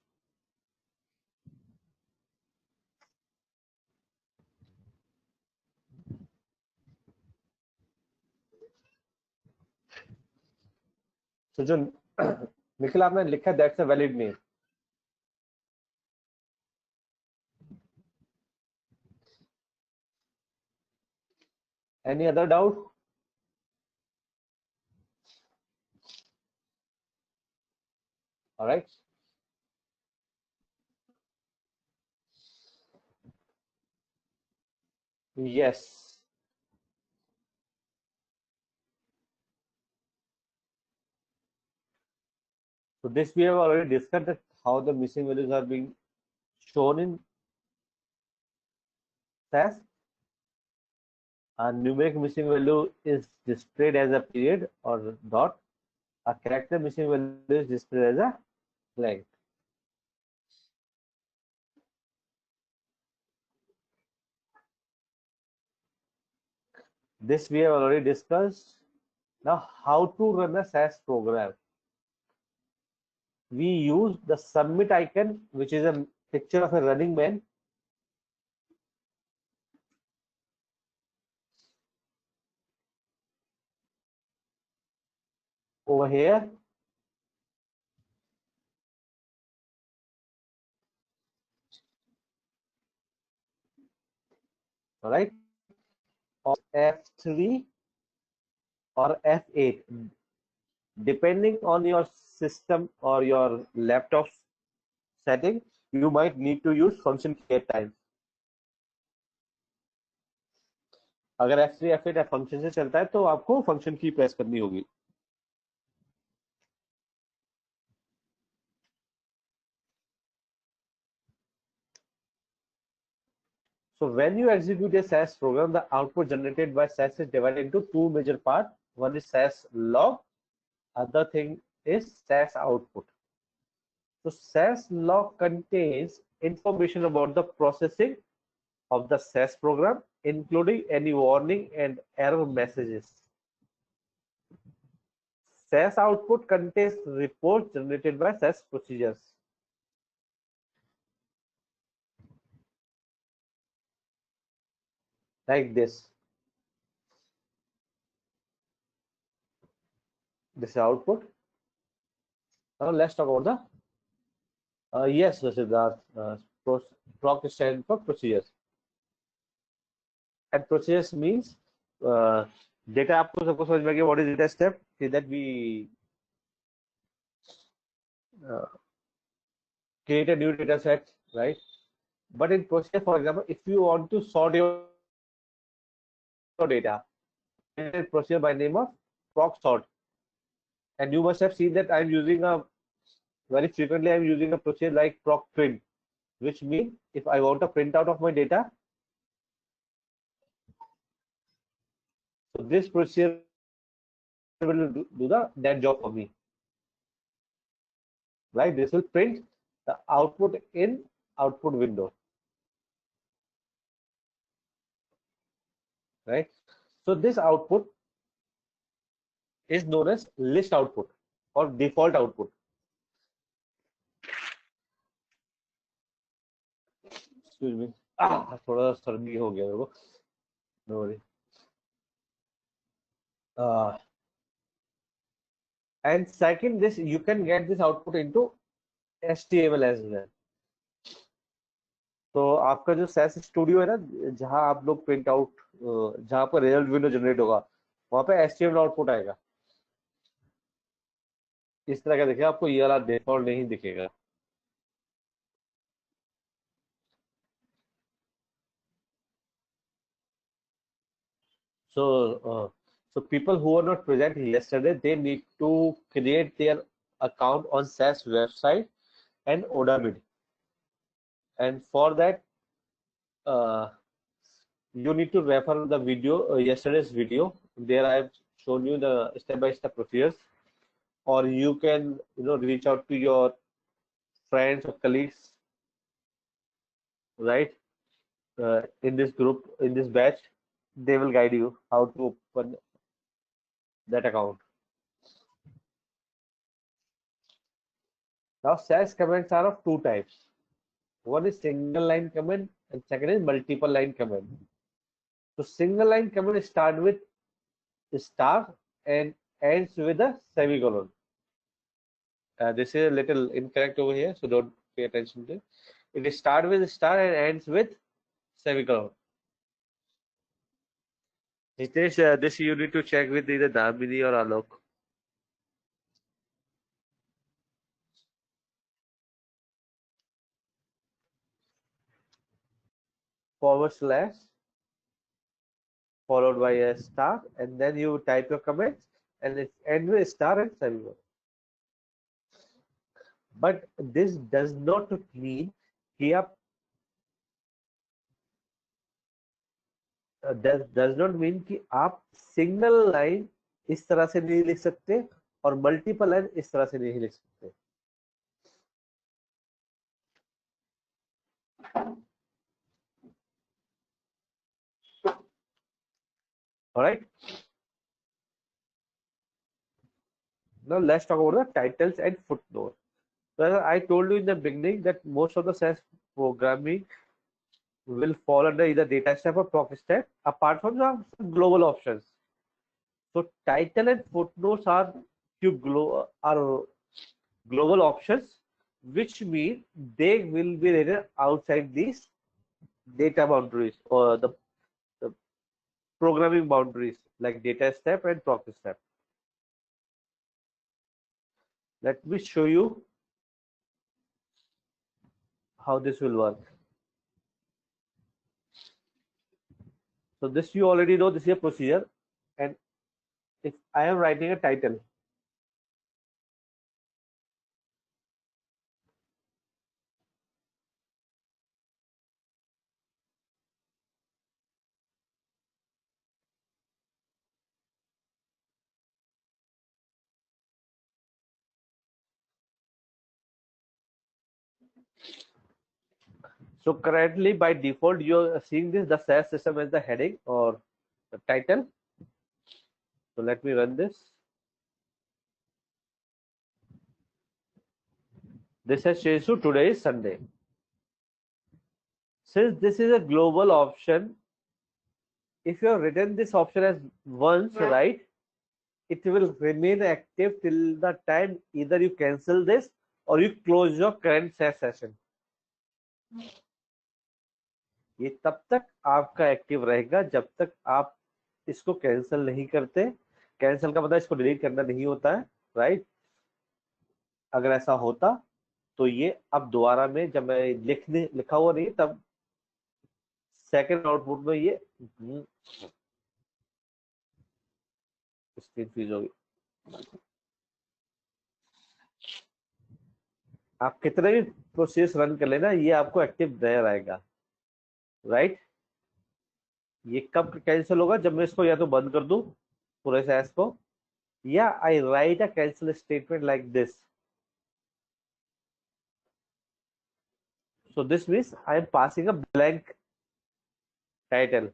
तो जो निखिल आपने लिखा, that's a valid name. Any other doubt? Alright, yes. So this we have already discussed, that how the missing values are being shown in SAS. A numeric missing value is displayed as a period or dot. A character missing value is displayed as a blank. This we have already discussed. Now, how to run a SAS program? We use the submit icon, which is a picture of a running man. Over here, all right, or F3 or F8, depending on your system or your laptop setting, you might need to use function key at times. अगर F3 F8 function से चलता है तो आपको function की press करनी होगी। So when you execute a SAS program, the output generated by SAS is divided into two major parts. One is SAS log, other thing is SAS output. So SAS log contains information about the processing of the SAS program, including any warning and error messages. SAS output contains reports generated by SAS procedures. Like this. This is output. Now let's talk about the yes, Siddharth, proc stand for procedures. And procedures means data आपको सबको समझ में आ गया. What is data step? Is that we create a new data set, right? But in procedure, for example, if you want to sort your data, a procedure by name of proc sort, and you must have seen that I'm using a very frequently I'm using a procedure like proc print, which means if I want a printout of my data, so this procedure will do that job for me, right? This will print the output in output window, right? So this output is known as list output or default output. Excuse me, थोड़ा सर्दी हो गया मेरे को. No worry. And second, this you can get this output into HTML as well. तो आपका जो SAS studio है ना, जहां आप लोग प्रिंट आउट, जहां पर रिजल्ट विंडो जनरेट होगा, वहां पे HTML आउटपुट आएगा. इस तरह का देखिए, आपको ये वाला डिफॉल्ट नहीं दिखेगा. So people who were not present yesterday, they need to create their account on SAS website and Odamid. And for that, you need to refer the video, yesterday's video. There I have shown you the step-by-step procedures, or you can reach out to your friends or colleagues, right? In this group, in this batch, they will guide you how to open that account. Now SAS commands are of two types. One is single line command and second is multiple line command. So single line command start with star and ends with a semicolon. This is a little incorrect over here, so don't pay attention to it. It starts with star and ends with semicolon. Hitesh, this you need to check with either Damini or Alok. / followed by a star, and then you type your comments, and it ends with star and semicolon. But this does not mean कि आप does not mean कि आप single line इस तरह से नहीं लिख सकते और मल्टीपल लाइन इस तरह से नहीं लिख सकते. All right. Now let's talk about the titles and footnotes. So I told you in the beginning that most of the SAS programming will fall under either data step or proc step, apart from some global options. So title and footnotes are global options, which mean they will be written outside these data boundaries or the programming boundaries like data step and proc step. Let me show you how this will work. So this you already know, this is a procedure, and if I am writing a title, So currently by default you're seeing this the SAS system as the heading or the title. So let me run this. This has changed to today is Sunday. Since this is a global option, if you have written this option as once, right, it will remain active till the time either you cancel this or you close your current SAS session. ये तब तक आपका active रहेगा जब तक आप इसको cancel नहीं करते. कैंसिल का मतलब इसको डिलीट करना नहीं होता है, राइट. अगर ऐसा होता तो ये अब दोबारा में जब मैं लिखा हुआ नहीं तब सेकंड आउटपुट में ये स्क्रीन फ्रीज होगी. आप कितने भी प्रोसेस रन कर लेना ये आपको एक्टिव नहीं रहेगा, राइट. ये कब कैंसिल होगा? जब मैं इसको या तो बंद कर दूं पूरे सैस को, या I write a cancel statement like this. So this means I am passing a blank title.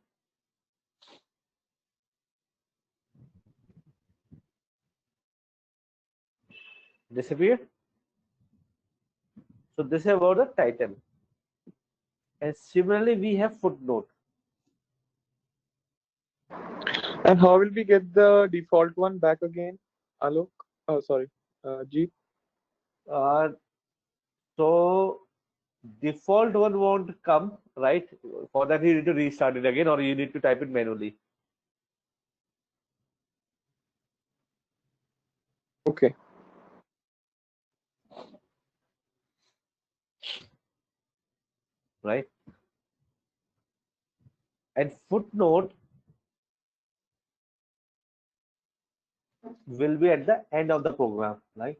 Disappear. So this is about the title. And similarly, we have footnote. And how will we get the default one back again, Alok? Oh, sorry, Jeet. So default one won't come, right? For that you need to restart it again or you need to type it manually. Okay. Right? And footnote will be at the end of the program, right?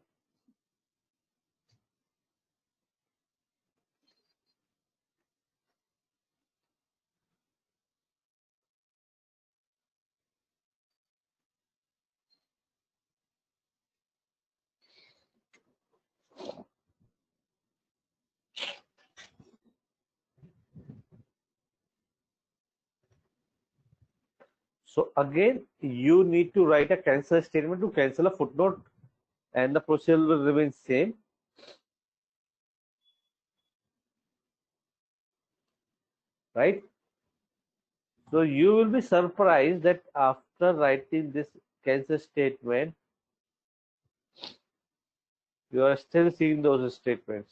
So again, you need to write a cancel statement to cancel a footnote, and the procedure will remain same. Right? So you will be surprised that after writing this cancel statement, you are still seeing those statements.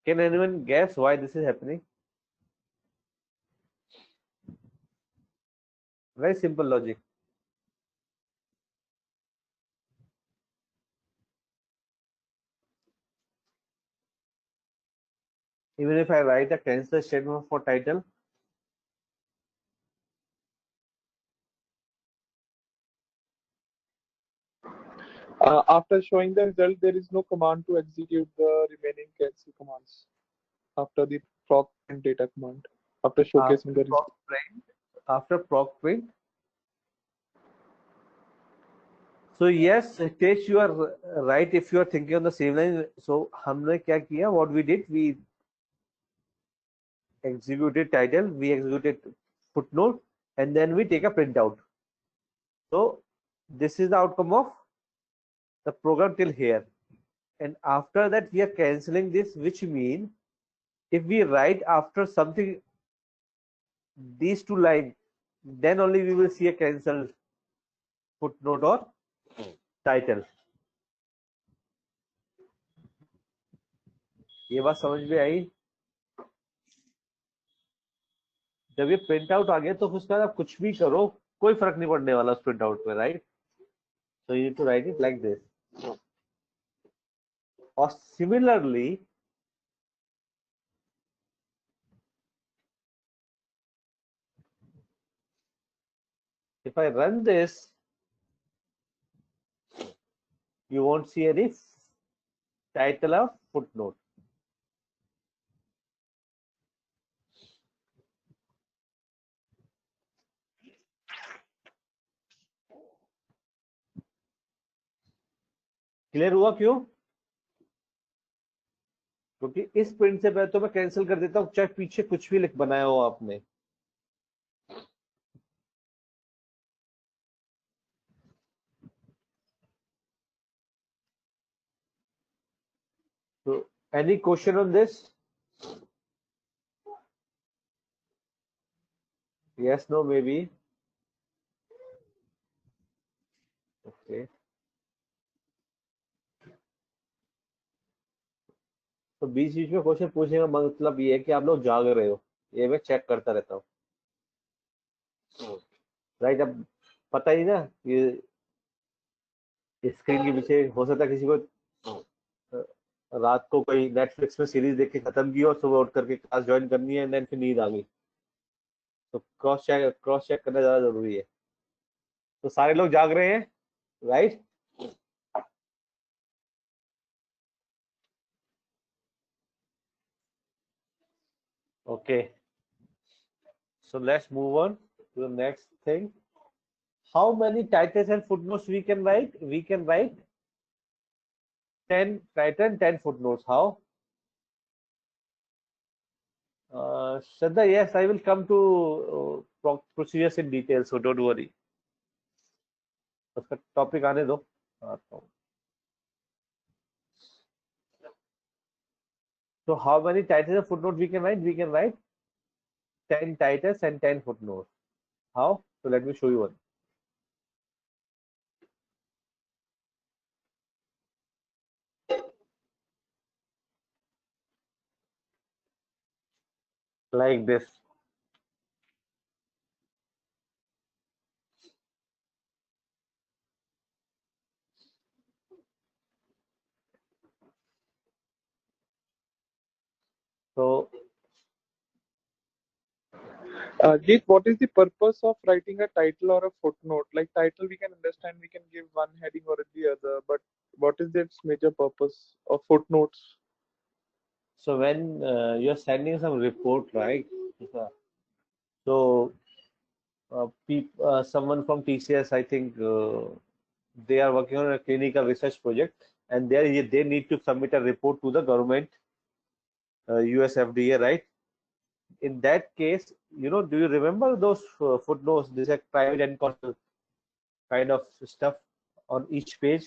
Can anyone guess why this is happening? Very simple logic. Even if I write a cancel statement for title, After showing the result, there is no command to execute the remaining cancel commands after the proc print data command. After showcasing the result. after proc print. So yes, Tesh, you are right if you are thinking on the same line. So हमने क्या किया? What we did, we executed title, we executed footnote, and then we take a printout. So this is the outcome of the program till here. And after that, we are canceling this, which means if we write after something, these two lines, then only we will see a cancelled footnote or title. ये बात समझ में आई? जब ये print out आ गया तो उसके बाद आप कुछ भी करो कोई फर्क नहीं पड़ने वाला उस प्रिंट आउट पे, right? So you need to write it like this. Or similarly, if I run this, you won't see any title or footnote. Clear हुआ क्यों? क्योंकि इस प्रिंट से पहले तो मैं कैंसिल कर देता हूँ, चाहे पीछे कुछ भी लिख बनाया हो आपने। So, any question on this? Yes, no, maybe. Okay. तो बीच बीच में क्वेश्चन पूछने का मतलब ये है कि आप लोग जाग रहे हो, ये मैं चेक करता रहता हूँ। राइट, अब पता ही ना, ये स्क्रीन के पीछे हो सकता है किसी को रात को कोई नेटफ्लिक्स में सीरीज देख के खत्म की और सुबह उठ करके क्लास ज्वाइन करनी है, एंड फिर नींद आ गई। तो क्रॉस चेक करना ज्यादा जरूरी है। तो सारे लोग जाग रहे हैं, right? Okay, so let's move on to the next thing. How many titles and footnotes we can write? We can write 10 title, 10 footnotes. How? Shraddha, yes, I will come to procedures in detail, so don't worry. उसका topic आने दो। So how many titles and footnotes we can write? We can write 10 titles and 10 footnotes. How? So let me show you one. Like this. So Jeet, what is the purpose of writing a title or a footnote? Like title, we can understand, we can give one heading or the other, but what is its major purpose of footnotes? so when you're sending some report, right? So someone from TCS, I think they are working on a clinical research project, and they need to submit a report to the government, US FDA, right? In that case, do you remember those footnotes? These are private and confidential kind of stuff on each page.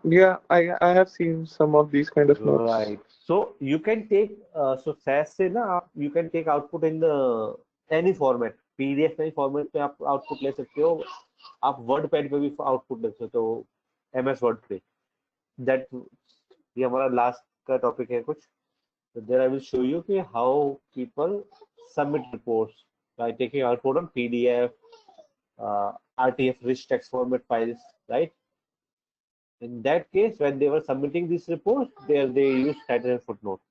Yeah, I have seen some of these kind of notes. Right. So you can take so SAS से ना आप you can take output in the any format, PDF में format पे आप output ले सकते हो, आप वर्ड पैड पे भी output ले सकते हो, MS Word पे। That ये हमारा लास्ट का टॉपिक है कुछ। So there I will show you कि how people submit reports by taking output on PDF, RTF rich text format files, right? In that case, when they were submitting these reports, they used title and footnote.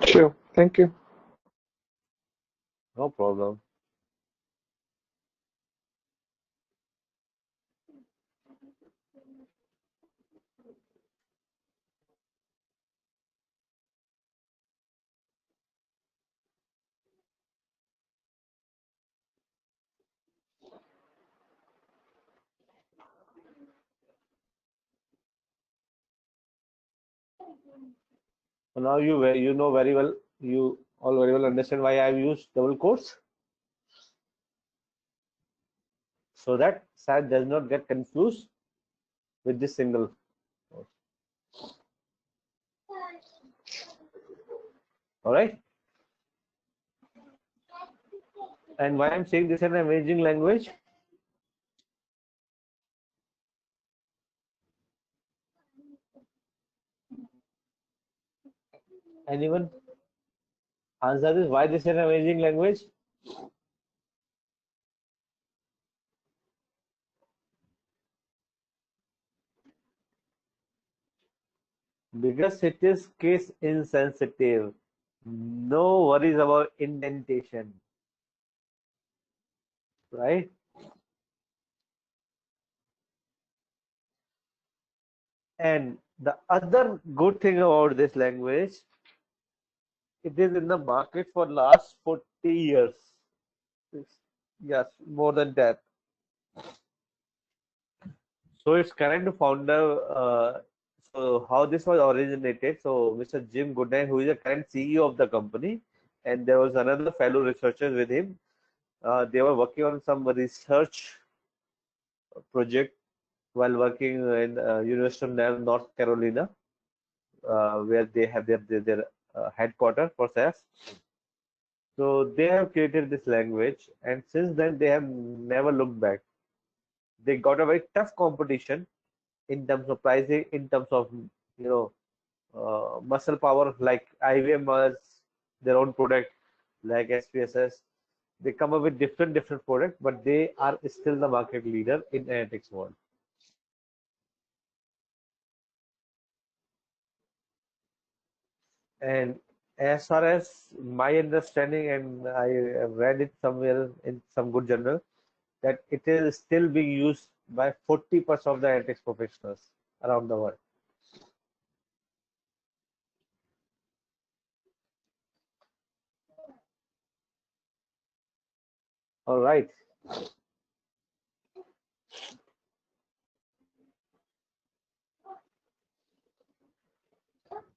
Sure, thank you. No problem. So now you know very well, you all very well understand why I've used double quotes, so that SAT does not get confused with this single. All right. And why I'm saying this in an amazing language? Anyone answer this? Why this is an amazing language? Because it is case insensitive. No worries about indentation. Right? And the other good thing about this language, it is in the market for last 40 years. Yes, more than that. So its current founder, so how this was originated. So Mr. Jim Goodnight, who is the current CEO of the company, and there was another fellow researcher with him. They were working on some research project while working in University of North Carolina, where they have their headquarters for SAS. So they have created this language, and since then they have never looked back. They got a very tough competition in terms of pricing, in terms of muscle power. Like IBM has their own product, like SPSS. They come up with different products, but they are still the market leader in analytics world. And as far as my understanding, and I have read it somewhere in some good journal, that it is still being used by 40% of the analytics professionals around the world. All right.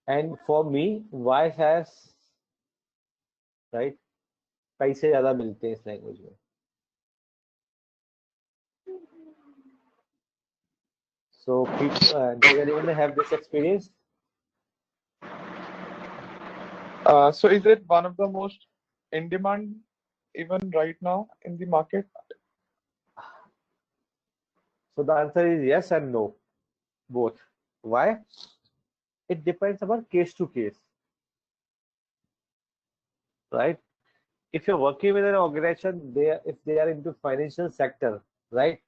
And for me, why has, right, पैसे ज़्यादा मिलते हैं इस language में. So people, does anyone have this experience? So is it one of the most in demand even right now in the market? So the answer is yes and no, both. Why? It depends upon case to case, right? If you're working with an organization, if they are into financial sector, right,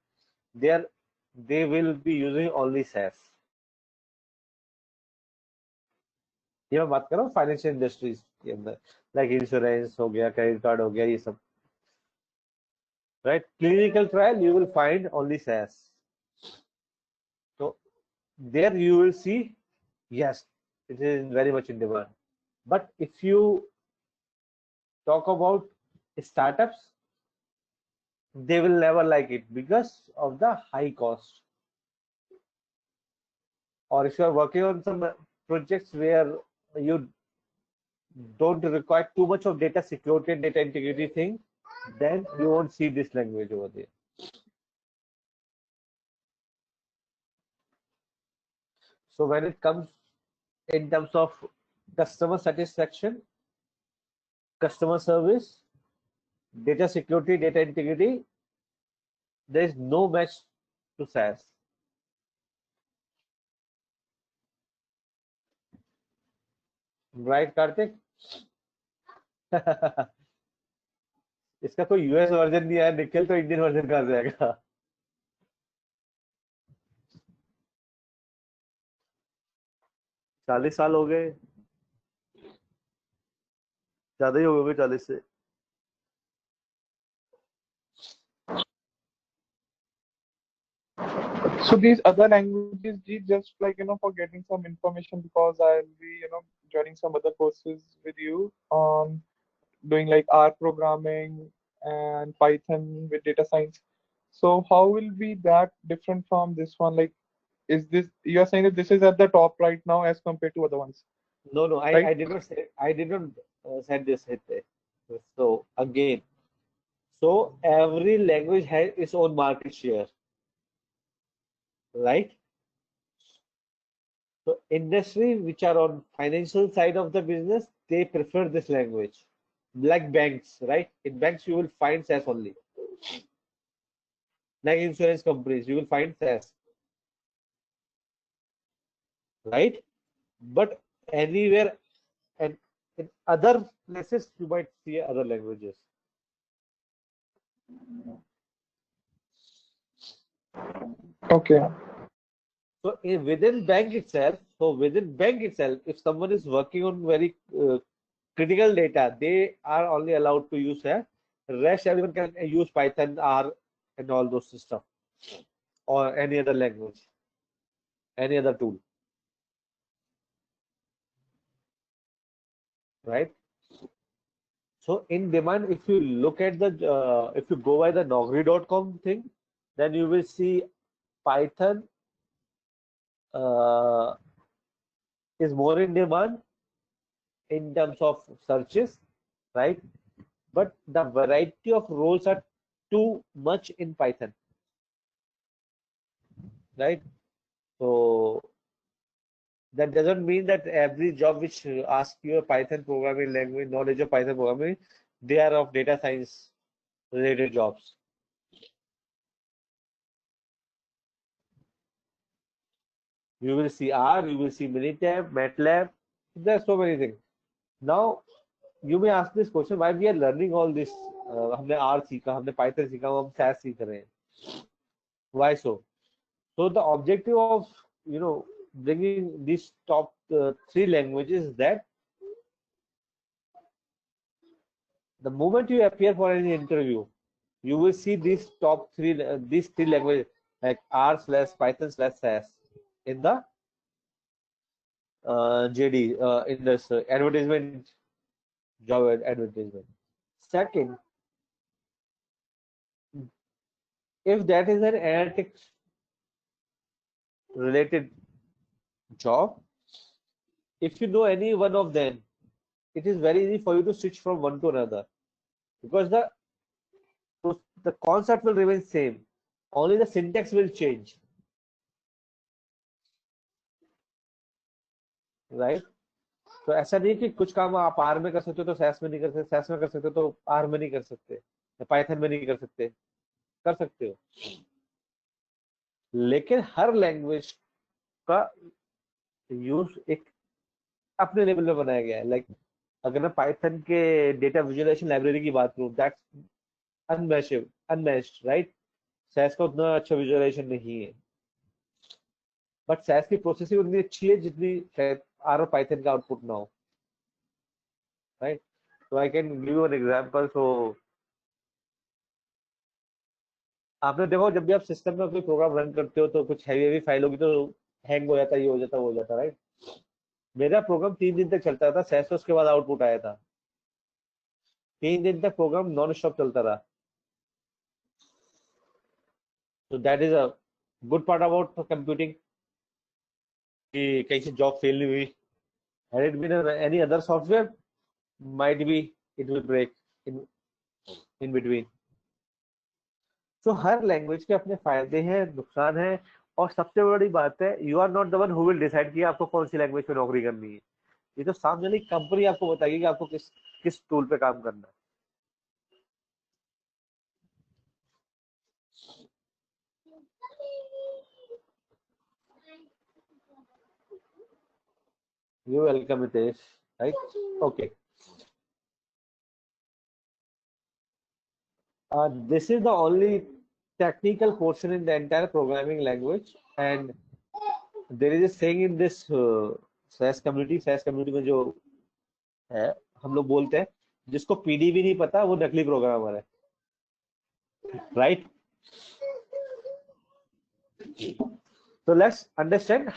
they will be using only SAS. ये मैं बात कर रहा हूँ financial industries के अंदर, like insurance हो गया, क्रेडिट कार्ड हो गया, ये सब, right? Clinical trial, you will find only SAS. So there you will see, yes, it is very much in demand. But if you talk about startups, they will never like it because of the high cost. Or if you are working on some projects where you don't require too much of data security and data integrity thing, then you won't see this language over there. So when it comes in terms of customer satisfaction, customer service, data security, data integrity, there is no match to SAS. Right, Karthik? इसका कोई US version नहीं आया, निखिल तो Indian version कहाँ से आएगा? 40 साल हो गए, ज्यादा ही हो गए 40 से. So these other languages, just like for getting some information, because I'll be joining some other courses with you on doing like R programming and Python with data science. So how will be that different from this one? Like, is this, you're saying that this is at the top right now as compared to other ones? No, Right? I did not say, said this. So again, so every language has its own market share, right? So industry which are on financial side of the business, they prefer this language. Like banks, right? In banks you will find SAS only. Like insurance companies, you will find SAS, right? But anywhere and in other places you might see other languages. Okay. So within bank itself, if someone is working on very critical data, they are only allowed to use SAS. Rest everyone can use Python, R, and all those stuff, or any other language, any other tool, right? So in demand, if you look at the, if you go by the Naukri.com thing, then you will see Python is more in demand in terms of searches, right? But the variety of roles are too much in Python, right? So that doesn't mean that every job which asks you a Python programming language, knowledge of Python programming, they are of data science related jobs. You will see R, you will see Minitab, MATLAB. There are so many things. Now, you may ask this question: why we are learning all this? हमने R सीखा, हमने Python सीखा, हम SAS सीख रहे हैं. Why so? So the objective of bringing these top 3 languages is that the moment you appear for any interview, you will see these these three languages like R/Python/SAS in the JD, in this advertisement, job advertisement. Second, if that is an analytics related job, if you know any one of them, it is very easy for you to switch from one to another, because the concept will remain same, only the syntax will change, right? तो ऐसा नहीं कि कुछ काम आप are में कर सकते हो तो सैस में नहीं कर सकते, सैस में कर सकते हो तो आर में नहीं कर सकते, या पाइथन में नहीं कर सकते, कर सकते हो, लेकिन हर लैंग्वेज का यूज एक अपने लेवल में बनाया गया है. लाइक अगर मैं पाइथन के डेटा विजुअलाइजेशन लाइब्रेरी की बात करूं, दैट्स अनमैच्ड, राइट? सैस का उतना अच्छा विजुअलाइजेशन नहीं है, बट सैस की प्रोसेसिंग उतनी अच्छी है जितनी शायद आर और पाइथन का आउटपुट ना हो, राइट? तो I can give you an example. So आपने देखो, जब भी आप सिस्टम में कोई प्रोग्राम रन करते हो तो कुछ हैवी फाइल होगी तो हैंग हो जाता है, ये हो जाता है, वो हो जाता है, राइट? मेरा प्रोग्राम 3 दिन तक चलता था सैस, उसके बाद आउटपुट आया था. 3 दिन तक प्रोग्राम नॉन स्टॉप चलता रहा. तो that is a good part about computing, कि कहीं से जॉब फेल नहीं हुई. Had it been any other software, might be it will break in between. तो हर लैंग्वेज के अपने फायदे हैं, नुकसान है, और सबसे बड़ी बात है, you are not the one who will decide कि आपको कौन सी लैंग्वेज पे नौकरी करनी है. ये तो सामने वाली कंपनी आपको बताएगी कि आपको किस टूल पे काम करना है. You welcome, Hitesh. Right? Okay. This is the only technical portion in the entire programming language, and there is a saying in this SAS community में जो है, हम लोग बोलते हैं, जिसको पीडीबी नहीं पता वो नकली प्रोग्रामर है, right? So let's understand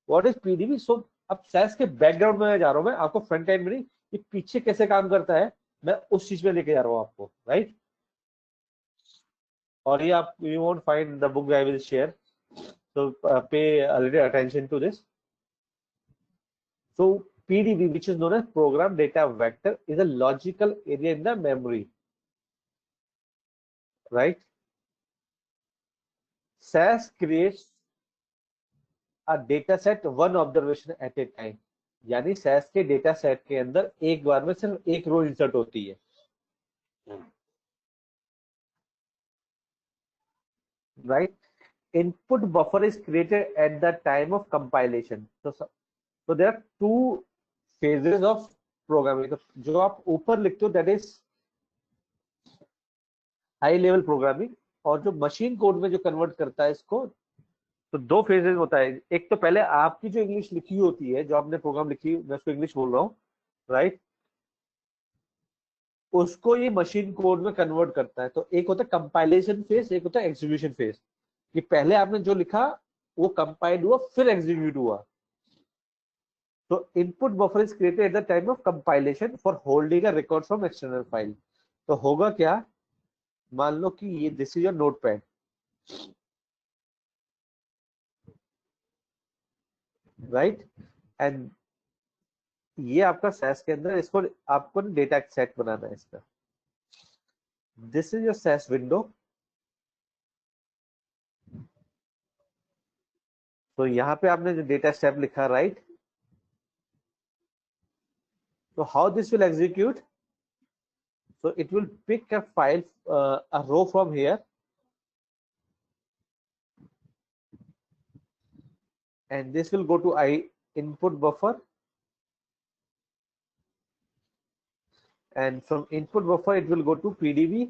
what is PDB. So अब SAS के बैकग्राउंड में जा रहा हूं मैं, आपको फ्रंट एंड में नहीं, ये पीछे कैसे काम करता है मैं उस चीज में लेके जा रहा हूं आपको, राइट? और ये आप you won't find the book I will share, so pay a little attention to this. So PDB, which is known as program data vector, is a logical area in the memory, right? SAS creates a data set one observation at a time. यानी SAS के data set के अंदर एक बार में सिर्फ एक रो insert होती है, right? Input buffer is created at the time of compilation. So there are two phases of programming. तो जो आप ऊपर लिखते हो that is high level programming, और जो मशीन कोड में जो कन्वर्ट करता है इसको, तो 2 फेजेस होता है. एक तो पहले आपकी जो इंग्लिश लिखी होती है, जो आपने प्रोग्राम लिखी, मैं उसको इंग्लिश बोल रहा हूँ, राइट? उसको ये मशीन कोड में कन्वर्ट करता है. तो एक होता है कंपाइलेशन फेज, एक होता है एग्जीक्यूशन फेज, कि पहले आपने जो लिखा वो कंपाइल हुआ फिर एग्जीक्यूट हुआ. तो input buffer is created at the time of compilation for holding a record from external file. तो होगा क्या, मान लो कि ये this is your notepad, right. And ये आपका SAS के अंदर, इसको आपको डेटा सेट बनाना है इसका। This is your SAS window. तो यहाँ पे आपने जो डेटा स्टेप लिखा, राइट। तो how this will execute, so it will pick a file, a row from here, and this will go to input buffer, and from input buffer it will go to PDB,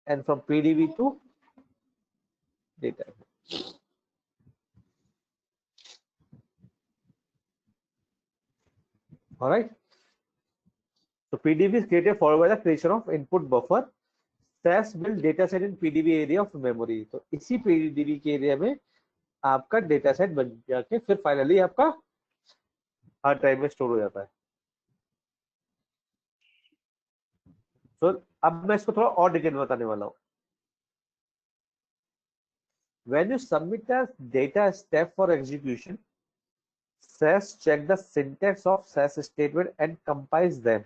and from PDB to data. All right. So PDB is created followed by the creation of input buffer. SAS build data set in PDB area of memory. तो इसी PDB के area में आपका data set बन जाके फिर finally आपका hard drive में स्टोर हो जाता है। तो अब मैं इसको थोड़ा और डिटेल में बताने वाला हूँ। When you submit a data step for execution, SAS check the syntax of SAS statement and compiles them,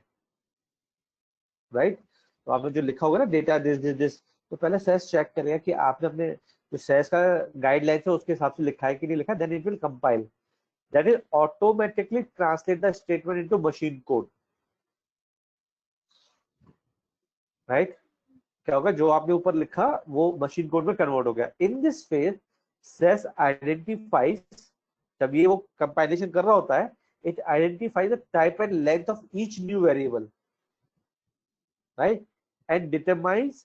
right? तो आपने जो लिखा होगा ना डेटा दिस, तो पहले SAS चेक करेगा कि आपने अपने जो SAS का गाइडलाइंस है उसके हिसाब से लिखा है कि नहीं लिखा, then it will compile, that is automatically translate the statement into machine code, right? क्या होगा, जो आपने ऊपर लिखा वो मशीन कोड में कन्वर्ट हो गया। In this phase SAS identifies, जब ये वो कंपाइलेशन कर रहा होता है, it identifies the type and length of each new variable, right, and determines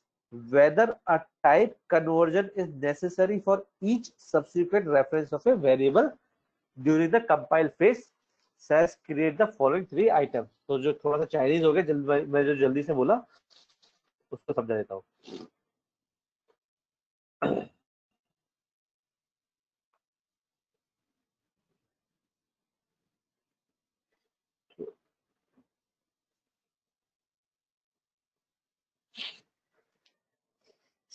whether a type conversion is necessary for each subsequent reference of a variable during the compile phase. SAS create the following 3 items. तो जो थोड़ा सा Chinese हो गया, मैं जो जल्दी से बोला उसको समझा देता हूँ।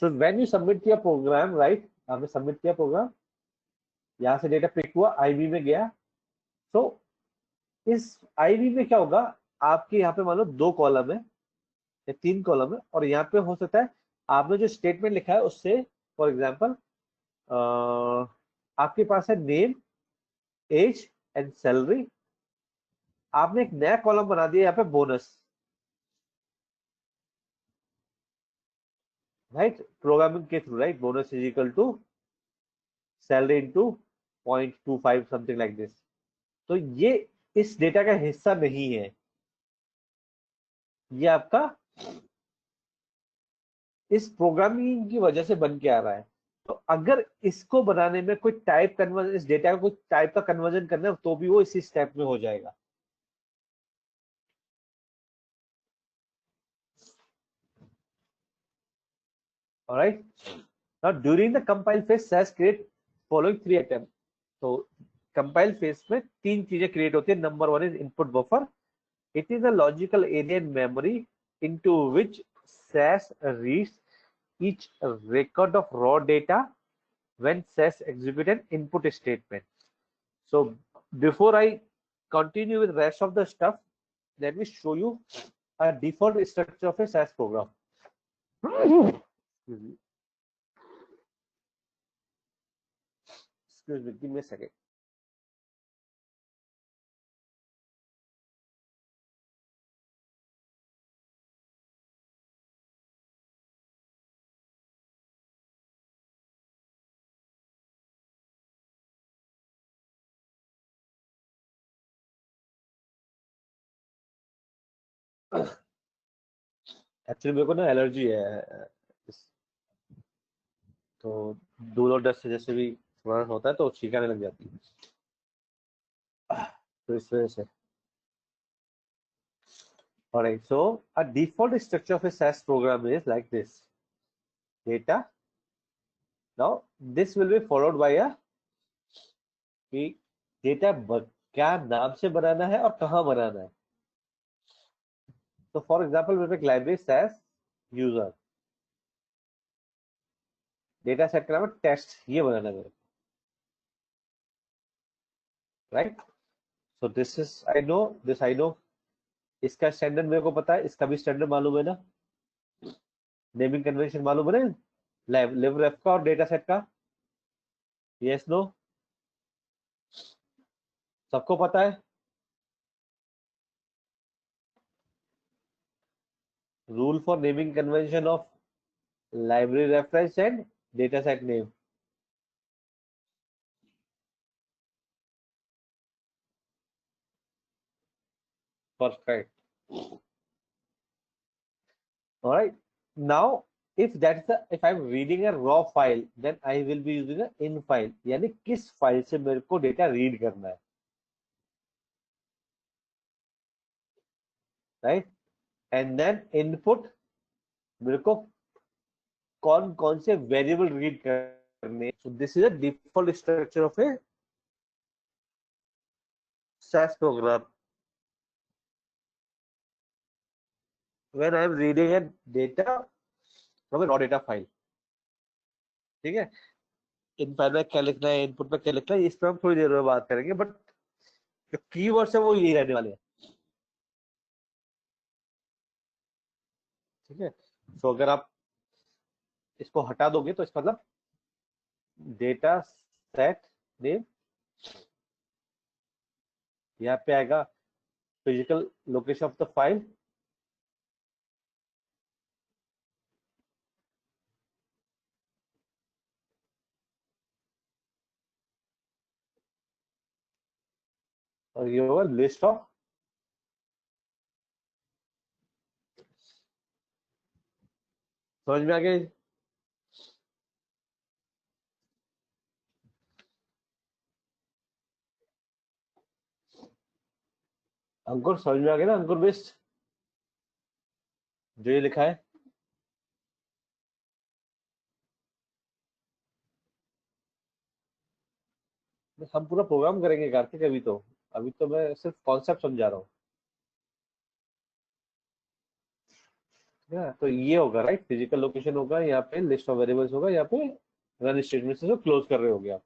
So when you submit your program, right, आपने सबमिट किया प्रोग्राम, यहाँ से डेटा पिक हुआ, आईवी में गया। तो इस आईवी में क्या होगा, आपके यहाँ पे मान लो 2 कॉलम है या 3 कॉलम है, और यहाँ पे हो सकता है आपने जो स्टेटमेंट लिखा है उससे, फॉर एग्जाम्पल आपके पास है नेम, एज एंड सैलरी, आपने एक नया कॉलम बना दिया यहाँ पे बोनस, राइट, प्रोग्रामिंग के through, right, bonus is equal to salary into 0.25 something like this. तो ये इस डेटा का हिस्सा नहीं है, ये आपका इस प्रोग्रामिंग की वजह से बन के आ रहा है। तो अगर इसको बनाने में कोई टाइप कन्वर्जन, इस डेटा को कोई टाइप का कन्वर्जन करना है, तो भी वो इसी स्टेप में हो जाएगा। Alright, now during the compile phase SAS create following 3 item. तो कंपाइल फेज में 3 चीजें क्रिएट होती है। Number 1 is input buffer, it is a logical area in memory into which SAS reads each record of raw data when SAS execute an input statement. So before I continue with rest of the stuff, let me show you a default structure of a SAS program. Excuse me, give me a second. Actually मेरे को ना allergy है, तो धूल और dust से जैसे भी थोड़ा होता है तो छींकाने लग जाती है, तो इस वजह से। Alright, so a default structure of a SAS program is like this: data. Now this will be followed by a कि डेटा क्या नाम से बनाना है और कहाँ बनाना है। तो फॉर एग्जाम्पल मेरे एक library SAS user, data set का नाम है टेस्ट, ये बनाना है मेरे को, right. So this is I know, this I know, इसका स्टैंडर्ड मेरे को पता है, इसका भी स्टैंडर्ड मालूम है ना, नेमिंग कन्वेंशन मालूम है ना, लिव रेफ का और डेटा सेट का, यस नो, सबको पता है। Rule for naming convention of library reference and data set name, perfect. All right, now if I'm reading a raw file, then I will be using a in file, यानी किस file से मेरे को data read करना है, right. And then input, मेरे को कौन कौन से वेरिएबल रीड करने, सो this is a default structure of A SAS program when I am reading a data from a raw data file, ठीक है। इन फाइल में क्या लिखना है, इनपुट में क्या लिखना है, इस पर हम थोड़ी देर में बात करेंगे, बट जो कीवर्ड्स है वो यही रहने वाले हैं, ठीक है। सो अगर आप इसको हटा दोगे तो इसका मतलब डेटा सेट नेम, यहाँ पे आएगा physical location of the file, और ये होगा लिस्ट ऑफ, समझ में आ गया। अंकुर समझ में आ गया ना, अंकुर बेस्ट जो ये लिखा है, हम पूरा प्रोग्राम करेंगे कार्तिक, अभी तो मैं सिर्फ कॉन्सेप्ट समझा रहा हूँ, तो ये होगा राइट, फिजिकल लोकेशन होगा, यहाँ पे लिस्ट ऑफ वेरिएबल्स होगा, यहाँ पे रन स्टेटमेंट से क्लोज कर रहे होगे आप।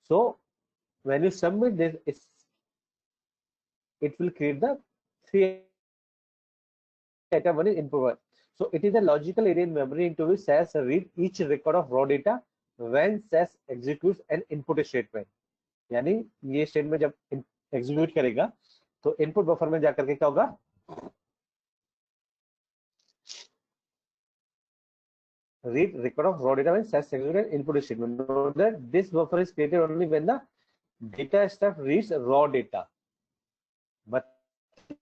So when you submit this, it will create the three item. One is input one. So it is a logical area in memory into which SAS read each record of raw data when SAS executes an input statement. यानी ये statement जब execute करेगा तो input buffer में जाकर के क्या होगा, read record of raw data when SAS executes an input statement. Note that this buffer is created only when the data stuff reads raw data. But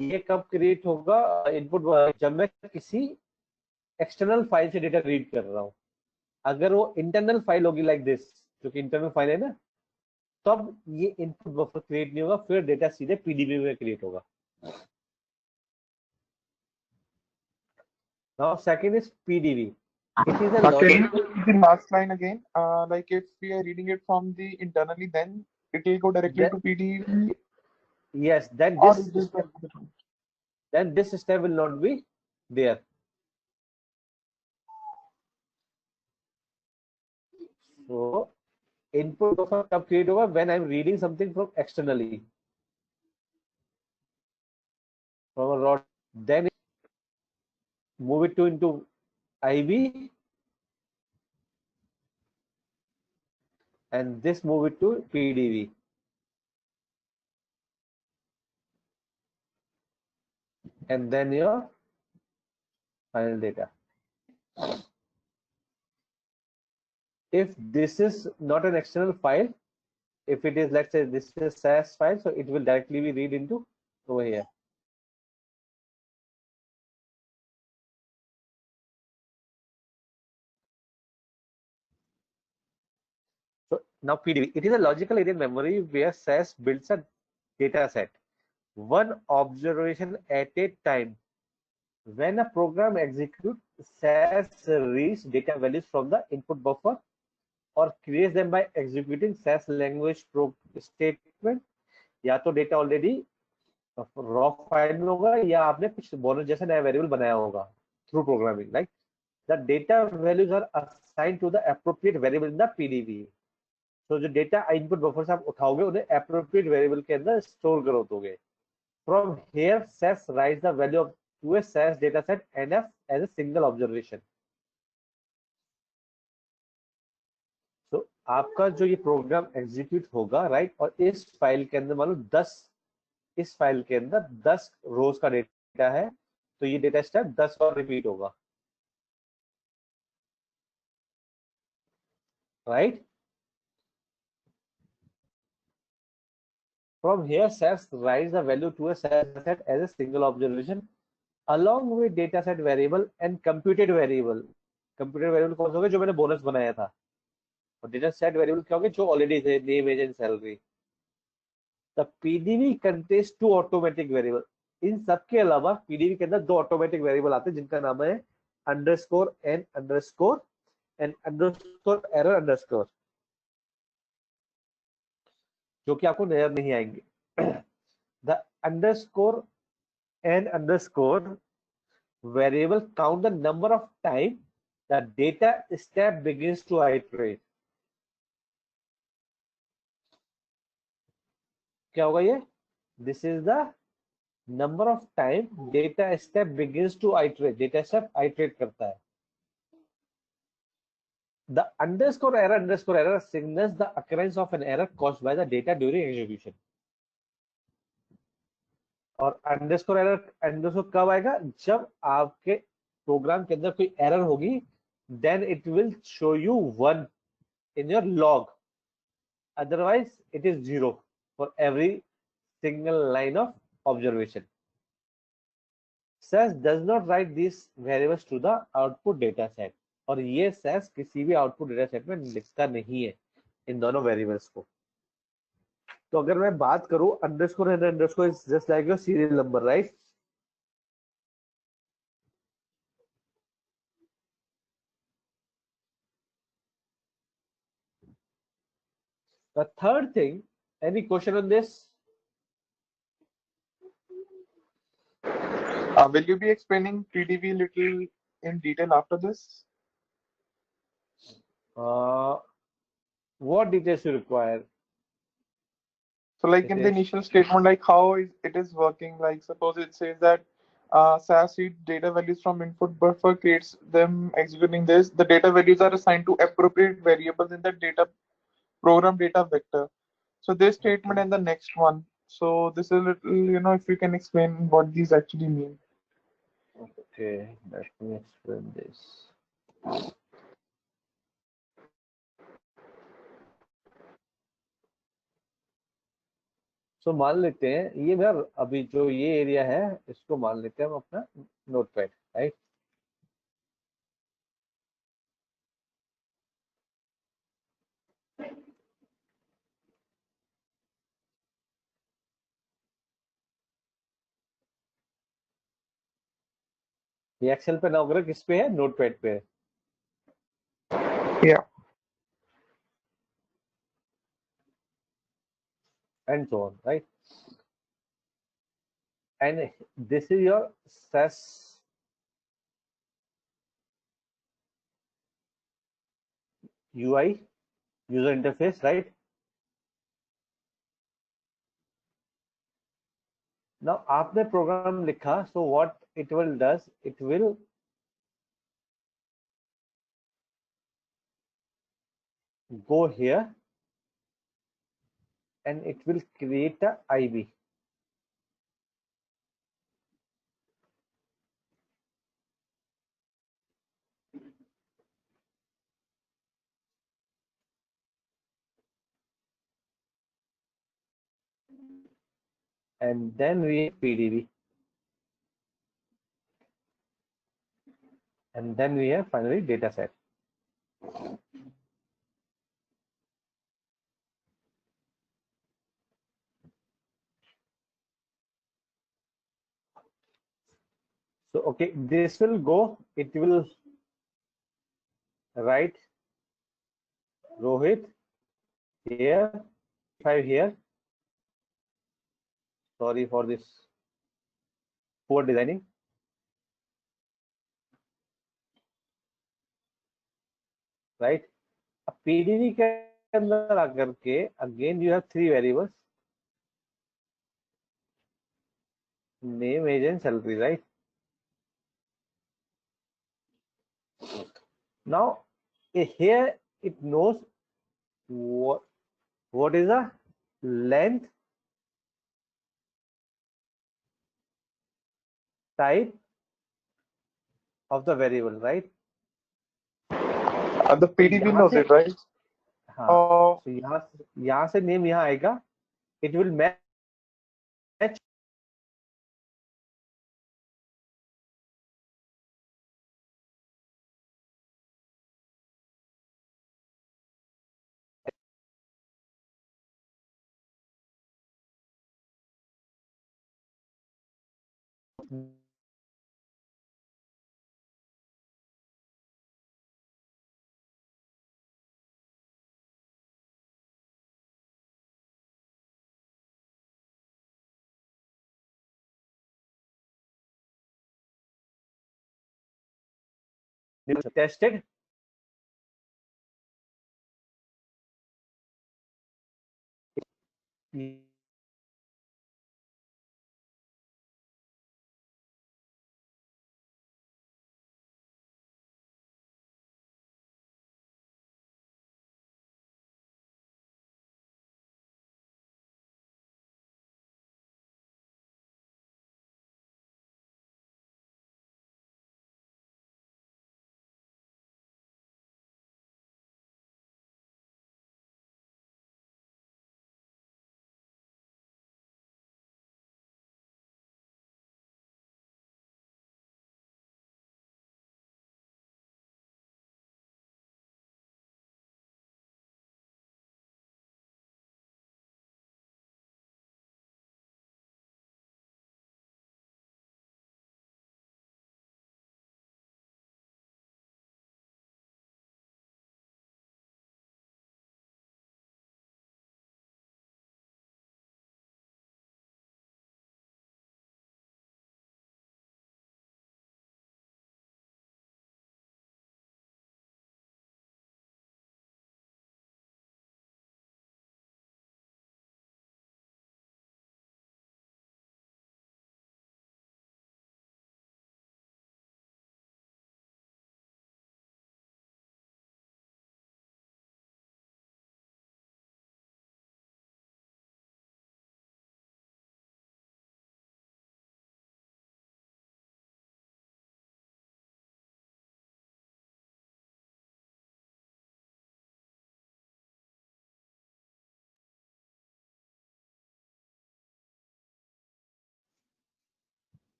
ये कब क्रिएट होगा, इनपुट जब मैं किसी एक्सटर्नल फाइल से डेटा रीड कर रहा हूं। अगर वो इंटरनल फाइल होगी लाइक दिस, जो कि इंटरनल फाइल है ना, तब ये इनपुट बफर क्रिएट नहीं होगा, फिर डेटा सीधे पीडीबी में क्रिएट होगा। Now second is PDB. It is a Can logic. you repeat the last line again? Like if we are reading it from the internally, then it will go directly That- to PDB. Yes, then Or this it is then this step will not be there. So input buffer कब create होगा, when I'm reading something from externally, from a raw, then move it to into IB, and this move it to PDB. And then your final data. If this is not an external file, if it is, let's say this is a SAS file, so it will directly be read into over here. So now PDB, it is a logical area in memory where SAS builds a data set, one observation at a time. When a program executes, SAS reads data values from the input buffer or creates them by executing SAS language statement या तो data already raw file में होगा या आपने कुछ bonus जैसा नया variable बनाया होगा through programming, right? The data values are assigned to the appropriate variable in the PDB. तो जो डेटा इनपुट बफर से आप उठाओगे उन्हें एप्रोप्रिएट वेरिएबल के अंदर स्टोर करो दोगे। From here SAS writes the value of to a SAS data set NF as a single observation. तो आपका जो ये प्रोग्राम एग्जीक्यूट होगा, राइट, और इस फाइल के अंदर मान लो 10, इस फाइल के अंदर 10 रोज का डेटा है, तो ये डेटा स्टेप 10 बार रिपीट होगा, right? From here, SAS writes the value to a SAS set as a single observation along with data set variable and computed variable. Computed variable कौन सा होगा? जो मैंने बोनस बनाया था। और data set variable क्या होंगे? जो ऑलरेडी थे, name, age and salary. The PDB contains two automatic variable. इन सब के अलावा PDB के अंदर दो ऑटोमेटिक वेरिएबल आते हैं जिनका नाम है underscore N underscore and underscore error underscore, जो कि आपको नजर नहीं आएंगे। The underscore N underscore variable count the number of time the data step begins to iterate. क्या होगा ये? This is the number of time data step begins to iterate. Data step iterate करता है। The underscore error signals the occurrence of an error caused by the data during execution. और underscore error underscore कब आएगा? जब आपके programme के अंदर कोई एरर होगी, then it will show you 1 in your log, otherwise it is 0 for every single line of observation. SAS does not write these variables to the output data set, और ये SAS किसी भी output data set में लिखता नहीं है इन दोनों variables को। तो अगर मैं बात करूं, underscore and underscore is just like your serial number, right? The third thing, any question on this? Will you be explaining PDB little in detail after this? What details you require? So like in the initial statement, like how it is working, like suppose it says that SAS reads data values from input buffer, creates them executing this. The data values are assigned to appropriate variables in the data program data vector. So this statement and the next one. So this is a little, if you can explain what these actually mean. Okay, let me explain this. So मान लेते हैं ये यार अभी जो ये area है इसको मान लेते हैं हम अपना नोटपैड, राइट? ये एक्सेल पे ना होकर किस पे है? नोटपैड पे है। Yeah. And so on, right? And this is your SAS UI, user interface, right? Now आपने प्रोग्राम लिखा, so what it will does, it will go here and it will create a IB. And then we have PDB. And then we have finally data set. So, okay, this will go, it will write Rohit here, 5 here, Sorry for this poor designing. Right? अब PDV के अंदर आकर के again you have three variables, name, age and salary, right? Now here it knows what is the length, type of the variable, right? The PDB knows it, right? हाँ, तो यहाँ से name यहाँ आएगा, it will match tested.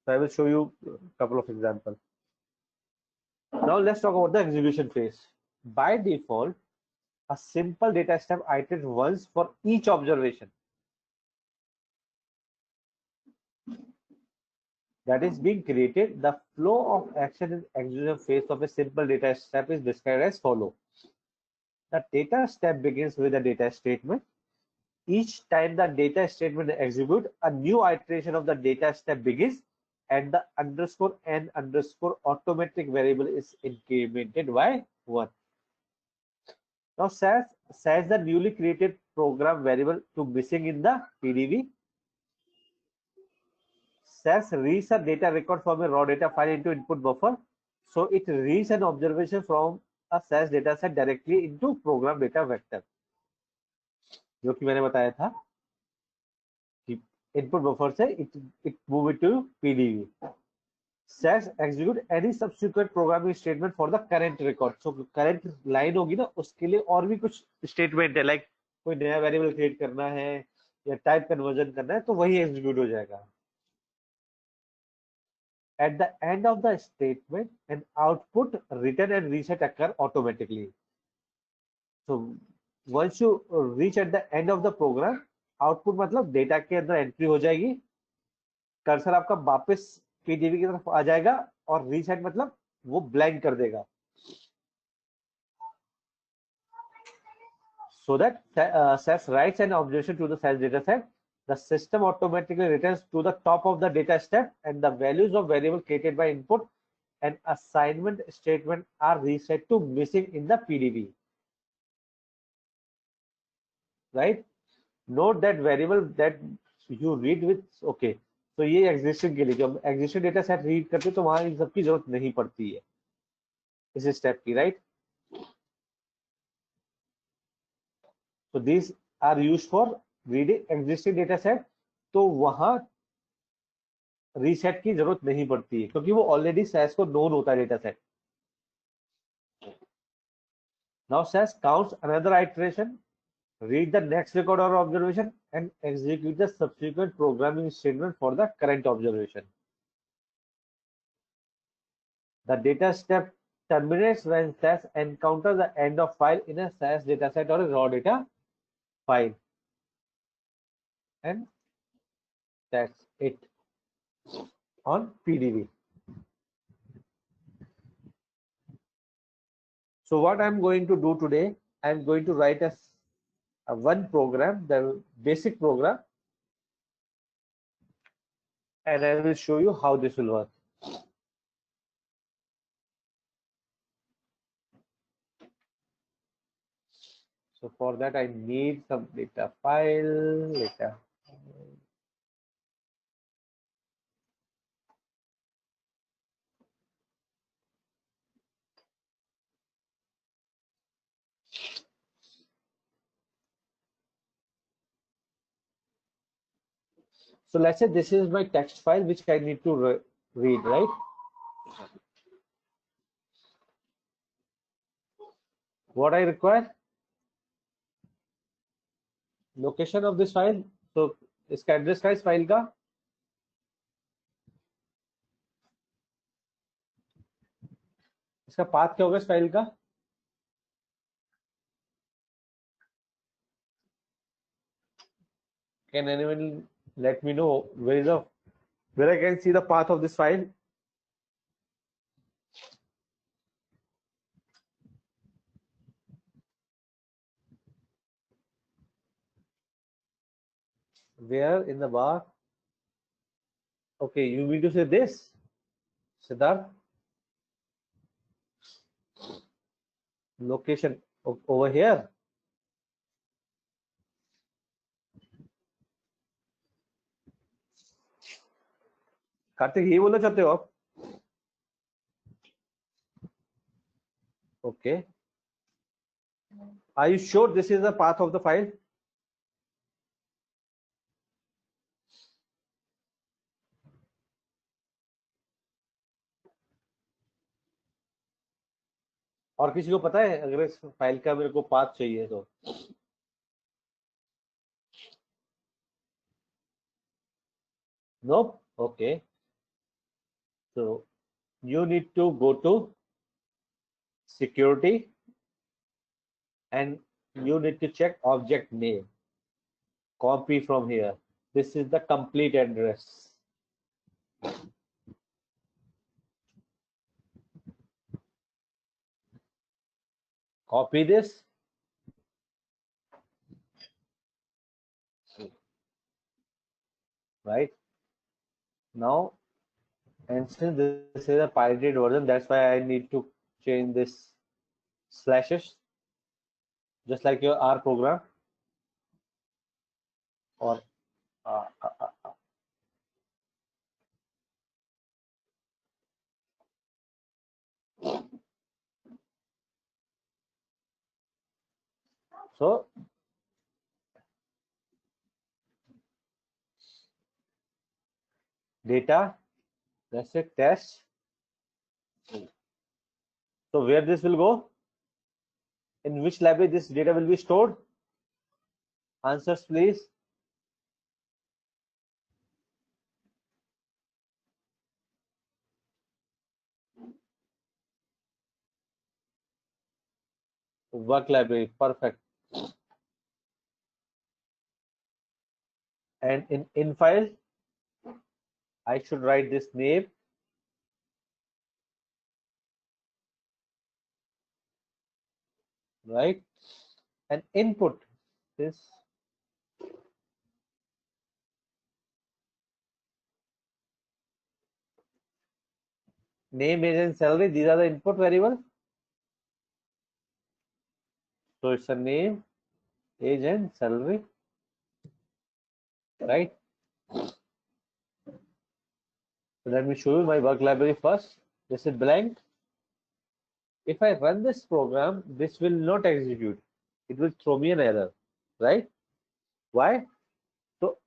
So I will show you a couple of examples. Now let's talk about the execution phase. By default, a simple data step iterates once for each observation that is being created. The flow of action in execution phase of a simple data step is described as follows. The data step begins with a data statement. Each time the data statement executes, a new iteration of the data step begins, and the underscore n underscore automatic variable is incremented by 1. Now says the newly created program variable to missing in the PDB. SAS reads a data record from a raw data file into input buffer. So it reads an observation from a SAS data set directly into program data vector. जो कि मैंने बताया था कि input buffer से it move it to PDB. SAS execute any subsequent programming statement for the current record. So current line होगी ना, उसके लिए और भी कुछ statement है, like कोई नया variable create करना है या type conversion करना है, तो वही execute हो जाएगा. At the end of the statement, an output return and reset occur automatically. So once you reach at the end of the program, output मतलब data के अंदर entry हो जाएगी, कर्सर आपका वापस PDB की तरफ आ जाएगा और reset मतलब वो blank कर देगा. So that SAS writes an observation to the SAS data set the system automatically returns to the top of the data step, and the values of variable created by input and assignment statement are reset to missing in the PDB. Right? Note that variable that you read with, okay, तो ये existing के लिए जब existing data set read करते तो वहां इन सबकी जरूरत नहीं पड़ती है इस स्टेप की, right? So these are used for reading existing data set, तो वहां रीसेट की जरूरत नहीं पड़ती है क्योंकि वो ऑलरेडी SAS को नोन होता है data set. Now SAS counts another iteration, read the next record or observation, and execute the subsequent programming statement for the current observation. The data step terminates when SAS encounters the end of file in a SAS dataset or a raw data file. And that's it on PDB. So what I'm going to do today, I'm going to write a one program, the basic program, and I will show you how this will work. So for that I need some data file, So let's say this is my text file which I need to read, right? What I require? Location of this file. So इसका address क्या है इस file का? इसका path क्या होगा इस file का? Can anyone let me know where I can see the path of this file? Where in the bar? Okay, you mean to say this, Siddharth? Location over here. Kartik ये बोलना चाहते हो आप? Okay. Are you sure this is the path of the file? और किसी को पता है अगर इस फाइल का मेरे को पाथ चाहिए तो? Nope. Okay. So you need to go to security and you need to check object name. Copy from here. This is the complete address. Copy this. Right now, and since this is a pirated version, that's why I need to change this slashes, just like your R program. Or so data, let's say test. So where this will go? In which library this data will be stored? Answers, please. Work library, perfect. And in file, I should write this name. Right, and input this name, age, and salary. These are the input variable. So it's a name, age, and salary, right? So let me show you my work library first. This is blank. If I run this program, this will not execute. It will throw me an error, right? Why? So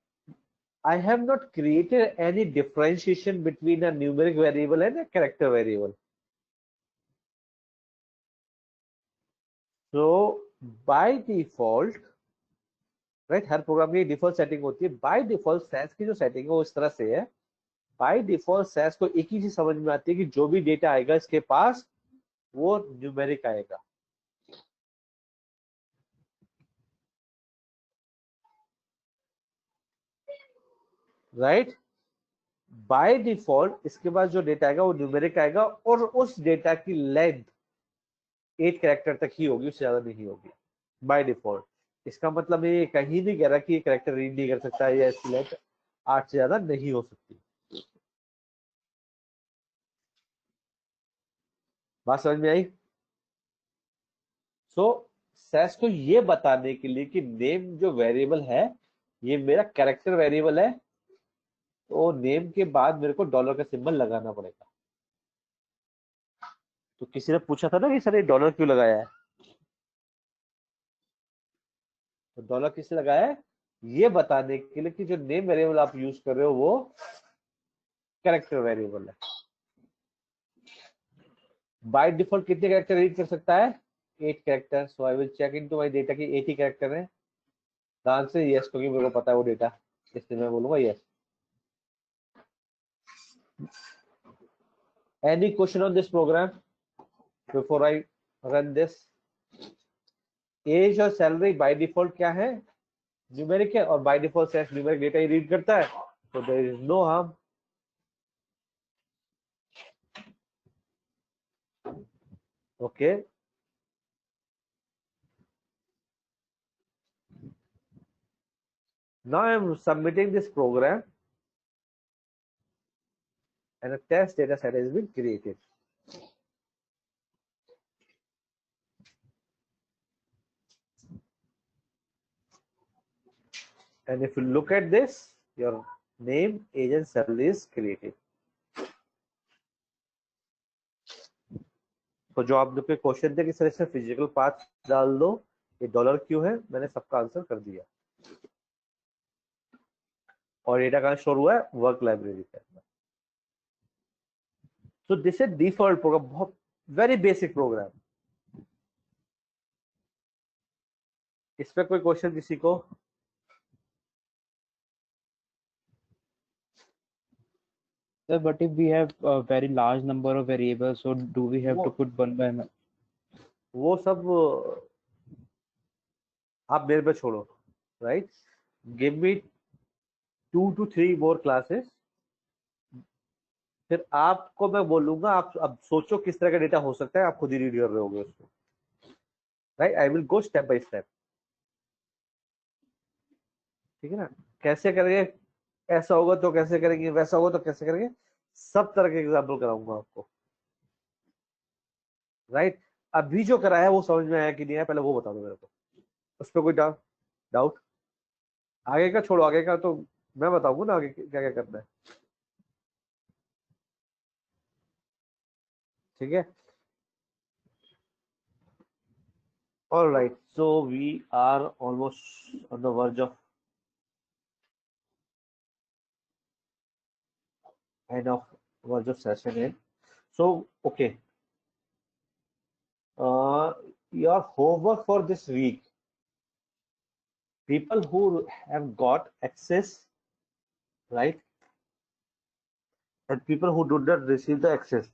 I have not created any differentiation between a numeric variable and a character variable. So by default, right, हर program की default setting होती है. By default cess की जो setting है वो इस तरह से है. बाय डिफॉल्ट सैस को एक ही चीज समझ में आती है कि जो भी डेटा आएगा इसके पास वो न्यूमेरिक आएगा. राइट, बाय डिफॉल्ट इसके पास जो डेटा आएगा वो न्यूमेरिक आएगा और उस डेटा की लेंथ 8 कैरेक्टर तक ही होगी, उससे ज्यादा नहीं होगी बाय डिफॉल्ट. इसका मतलब ये कहीं नहीं कह रहा कि ये कैरेक्टर रीड नहीं कर सकता या इसकी लेंथ 8 से ज्यादा नहीं हो सकती. बात समझ में आई? सो सैस को ये बताने के लिए कि नेम जो वेरिएबल है ये मेरा कैरेक्टर वेरिएबल है, तो नेम के बाद मेरे को डॉलर का सिंबल लगाना पड़ेगा. तो किसी ने पूछा था ना कि सर ये डॉलर क्यों लगाया है, तो डॉलर किसने लगाया है? ये बताने के लिए कि जो नेम वेरिएबल आप यूज कर रहे हो वो कैरेक्टर वेरिएबल है. बाय डिफॉल्ट कितने कैरेक्टर रीड कर सकता है? 8 character. So I will check into my data की 80 कैरेक्टर है. द आंसर यस, क्योंकि मेरे को पता है वो डेटा, इसलिए मैं बोलूंगा yes. Any question on this program before I run this? Age और salary by default क्या है? न्यूमेरिक है, और by default SAS numeric data ही रीड करता है, तो there is no harm. Okay, now I am submitting this program and a test data set has been created. And if you look at this, your name, age and salary is created. तो जो आप लोग के question थे कि sir इसमें physical part डाल दो, ये डॉलर क्यों है, मैंने सबका आंसर कर दिया. और डेटा कहाँ स्टोर हुआ है? वर्क लाइब्रेरी के अंदर. So this is default program, बहुत वेरी बेसिक प्रोग्राम. इस पे कोई क्वेश्चन किसी को? Sir, but if we have a very large number of variables, so do we have to put one by one? वो सब आप मेरे पे छोड़ो. Right, give me 2 to 3 more classes, फिर आपको मैं बोलूंगा आप अब सोचो किस तरह का डेटा हो सकता है, आप खुद ही रीड कर रहे होगे उसको. Right, I will go step by step. ठीक है ना? कैसे करेंगे, ऐसा होगा तो कैसे करेंगे, वैसा होगा तो कैसे करेंगे, सब तरह के एग्जाम्पल कराऊंगा आपको. राइट, अभी जो कराया वो समझ में आया कि नहीं आया, पहले वो बता दो मेरे को. उस पर कोई डाउट? आगे का छोड़ो, आगे का तो मैं बताऊंगा ना आगे क्या क्या करना है. ठीक है? All right, so we are almost on the verge of session end. So okay, your homework for this week, people who have got access, right, and people who do not receive the access.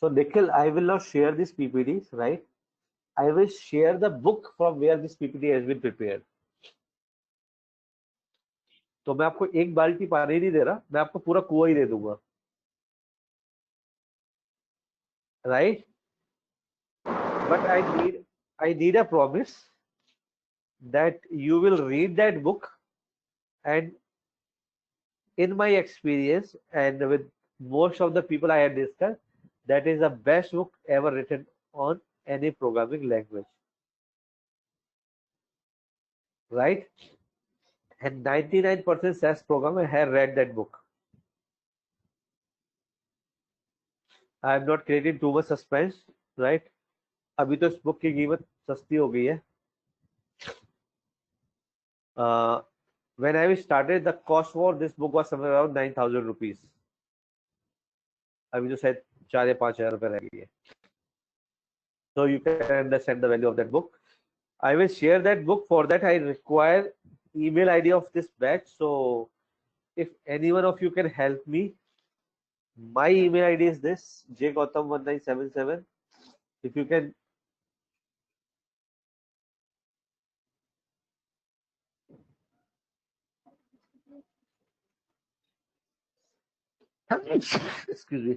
So Nikhil, I will not share these PPTs, right? I will share the book from where this PPT has been prepared. तो मैं आपको एक बाल्टी पानी नहीं दे रहा, मैं आपको पूरा कुआं ही दे दूंगा. Right? But I need a promise that you will read that book, and in my experience and with most of the people I had discussed, that is the best book ever written on any programming language, right? And 99% SAS programmer have read that book. I am not creating too much suspense, right? अभी तो इस book की कीमत सस्ती हो गई है. When I started, the cost for this book was somewhere around 9,000 rupees. अभी तो शायद 4 या 5,000 रुपए रह गई है. So you can understand the value of that book. I will share that book. For that, I require email ID of this batch. So if any one of you can help me, my email ID is this, jgautam1977. If you can excuse me.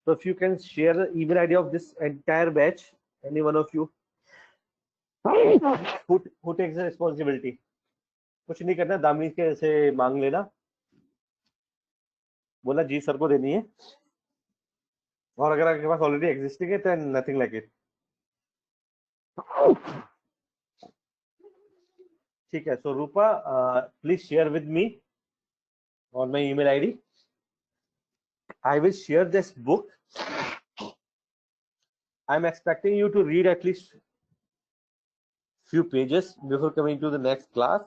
So if you can share the email ID of this entire batch, any one of you, who takes the responsibility? कुछ नहीं करना, दामिनी के से मांग लेना, बोला जी sir को देनी है, और अगर आपके पास ऑलरेडी एग्जिस्टिंग है तो नथिंग लाइक इट. ठीक है. So Rupa, please share with me on my email ID. I will share this book. I'm expecting you to read at least few pages before coming to the next class,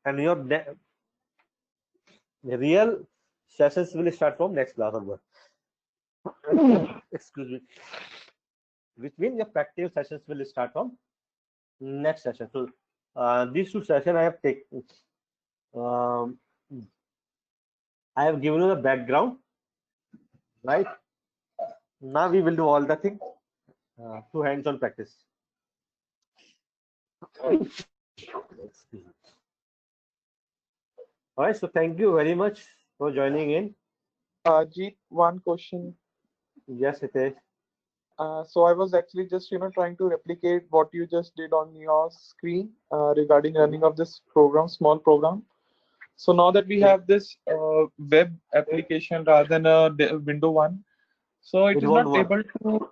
and your real sessions will start from next class onward. Excuse me. Which means your practical sessions will start from next session. So these two sessions I have taken. I have given you the background, right? Now we will do all the thing through hands-on practice. All right, so thank you very much for joining in. Jeet, one question. Yes, it is. So I was actually just trying to replicate what you just did on your screen regarding running of this program, small program. So now that we have this web application rather than a window one, so it is not work. able to.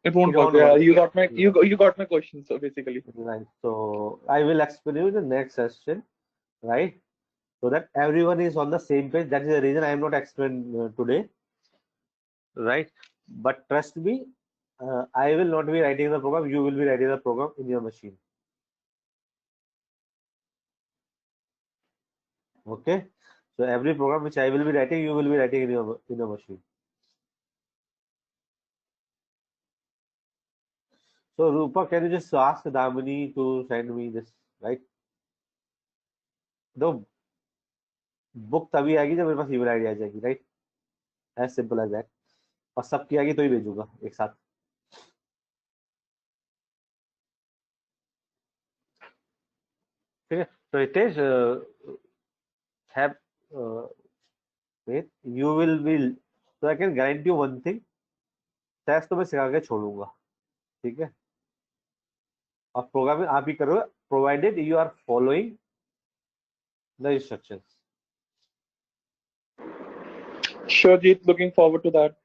It won't It work. won't Yeah, work. you got my you got my question. So basically, Right. So I will explain you the next session, right? So that everyone is on the same page. That is the reason I am not explaining today, right? But trust me, I will not be writing the program. You will be writing the program in your machine. Okay. So every program which I will be writing, you will be writing in your machine. So Rupa, can you just ask Damini to send me this, right? The book तभी आएगी जब मेरे पास email ID आ जाएगी, right? As simple as that. और सबकी आएगी तो ही भेजूंगा एक साथ. ठीक है. So it is have wait, you will be, so I can guarantee you one thing, SAS तो मैं सिखा के छोड़ूंगा, ठीक है. और प्रोग्रामिंग आप ही करोगे, provided you are following the instructions. sure, Jeet. Looking forward to that.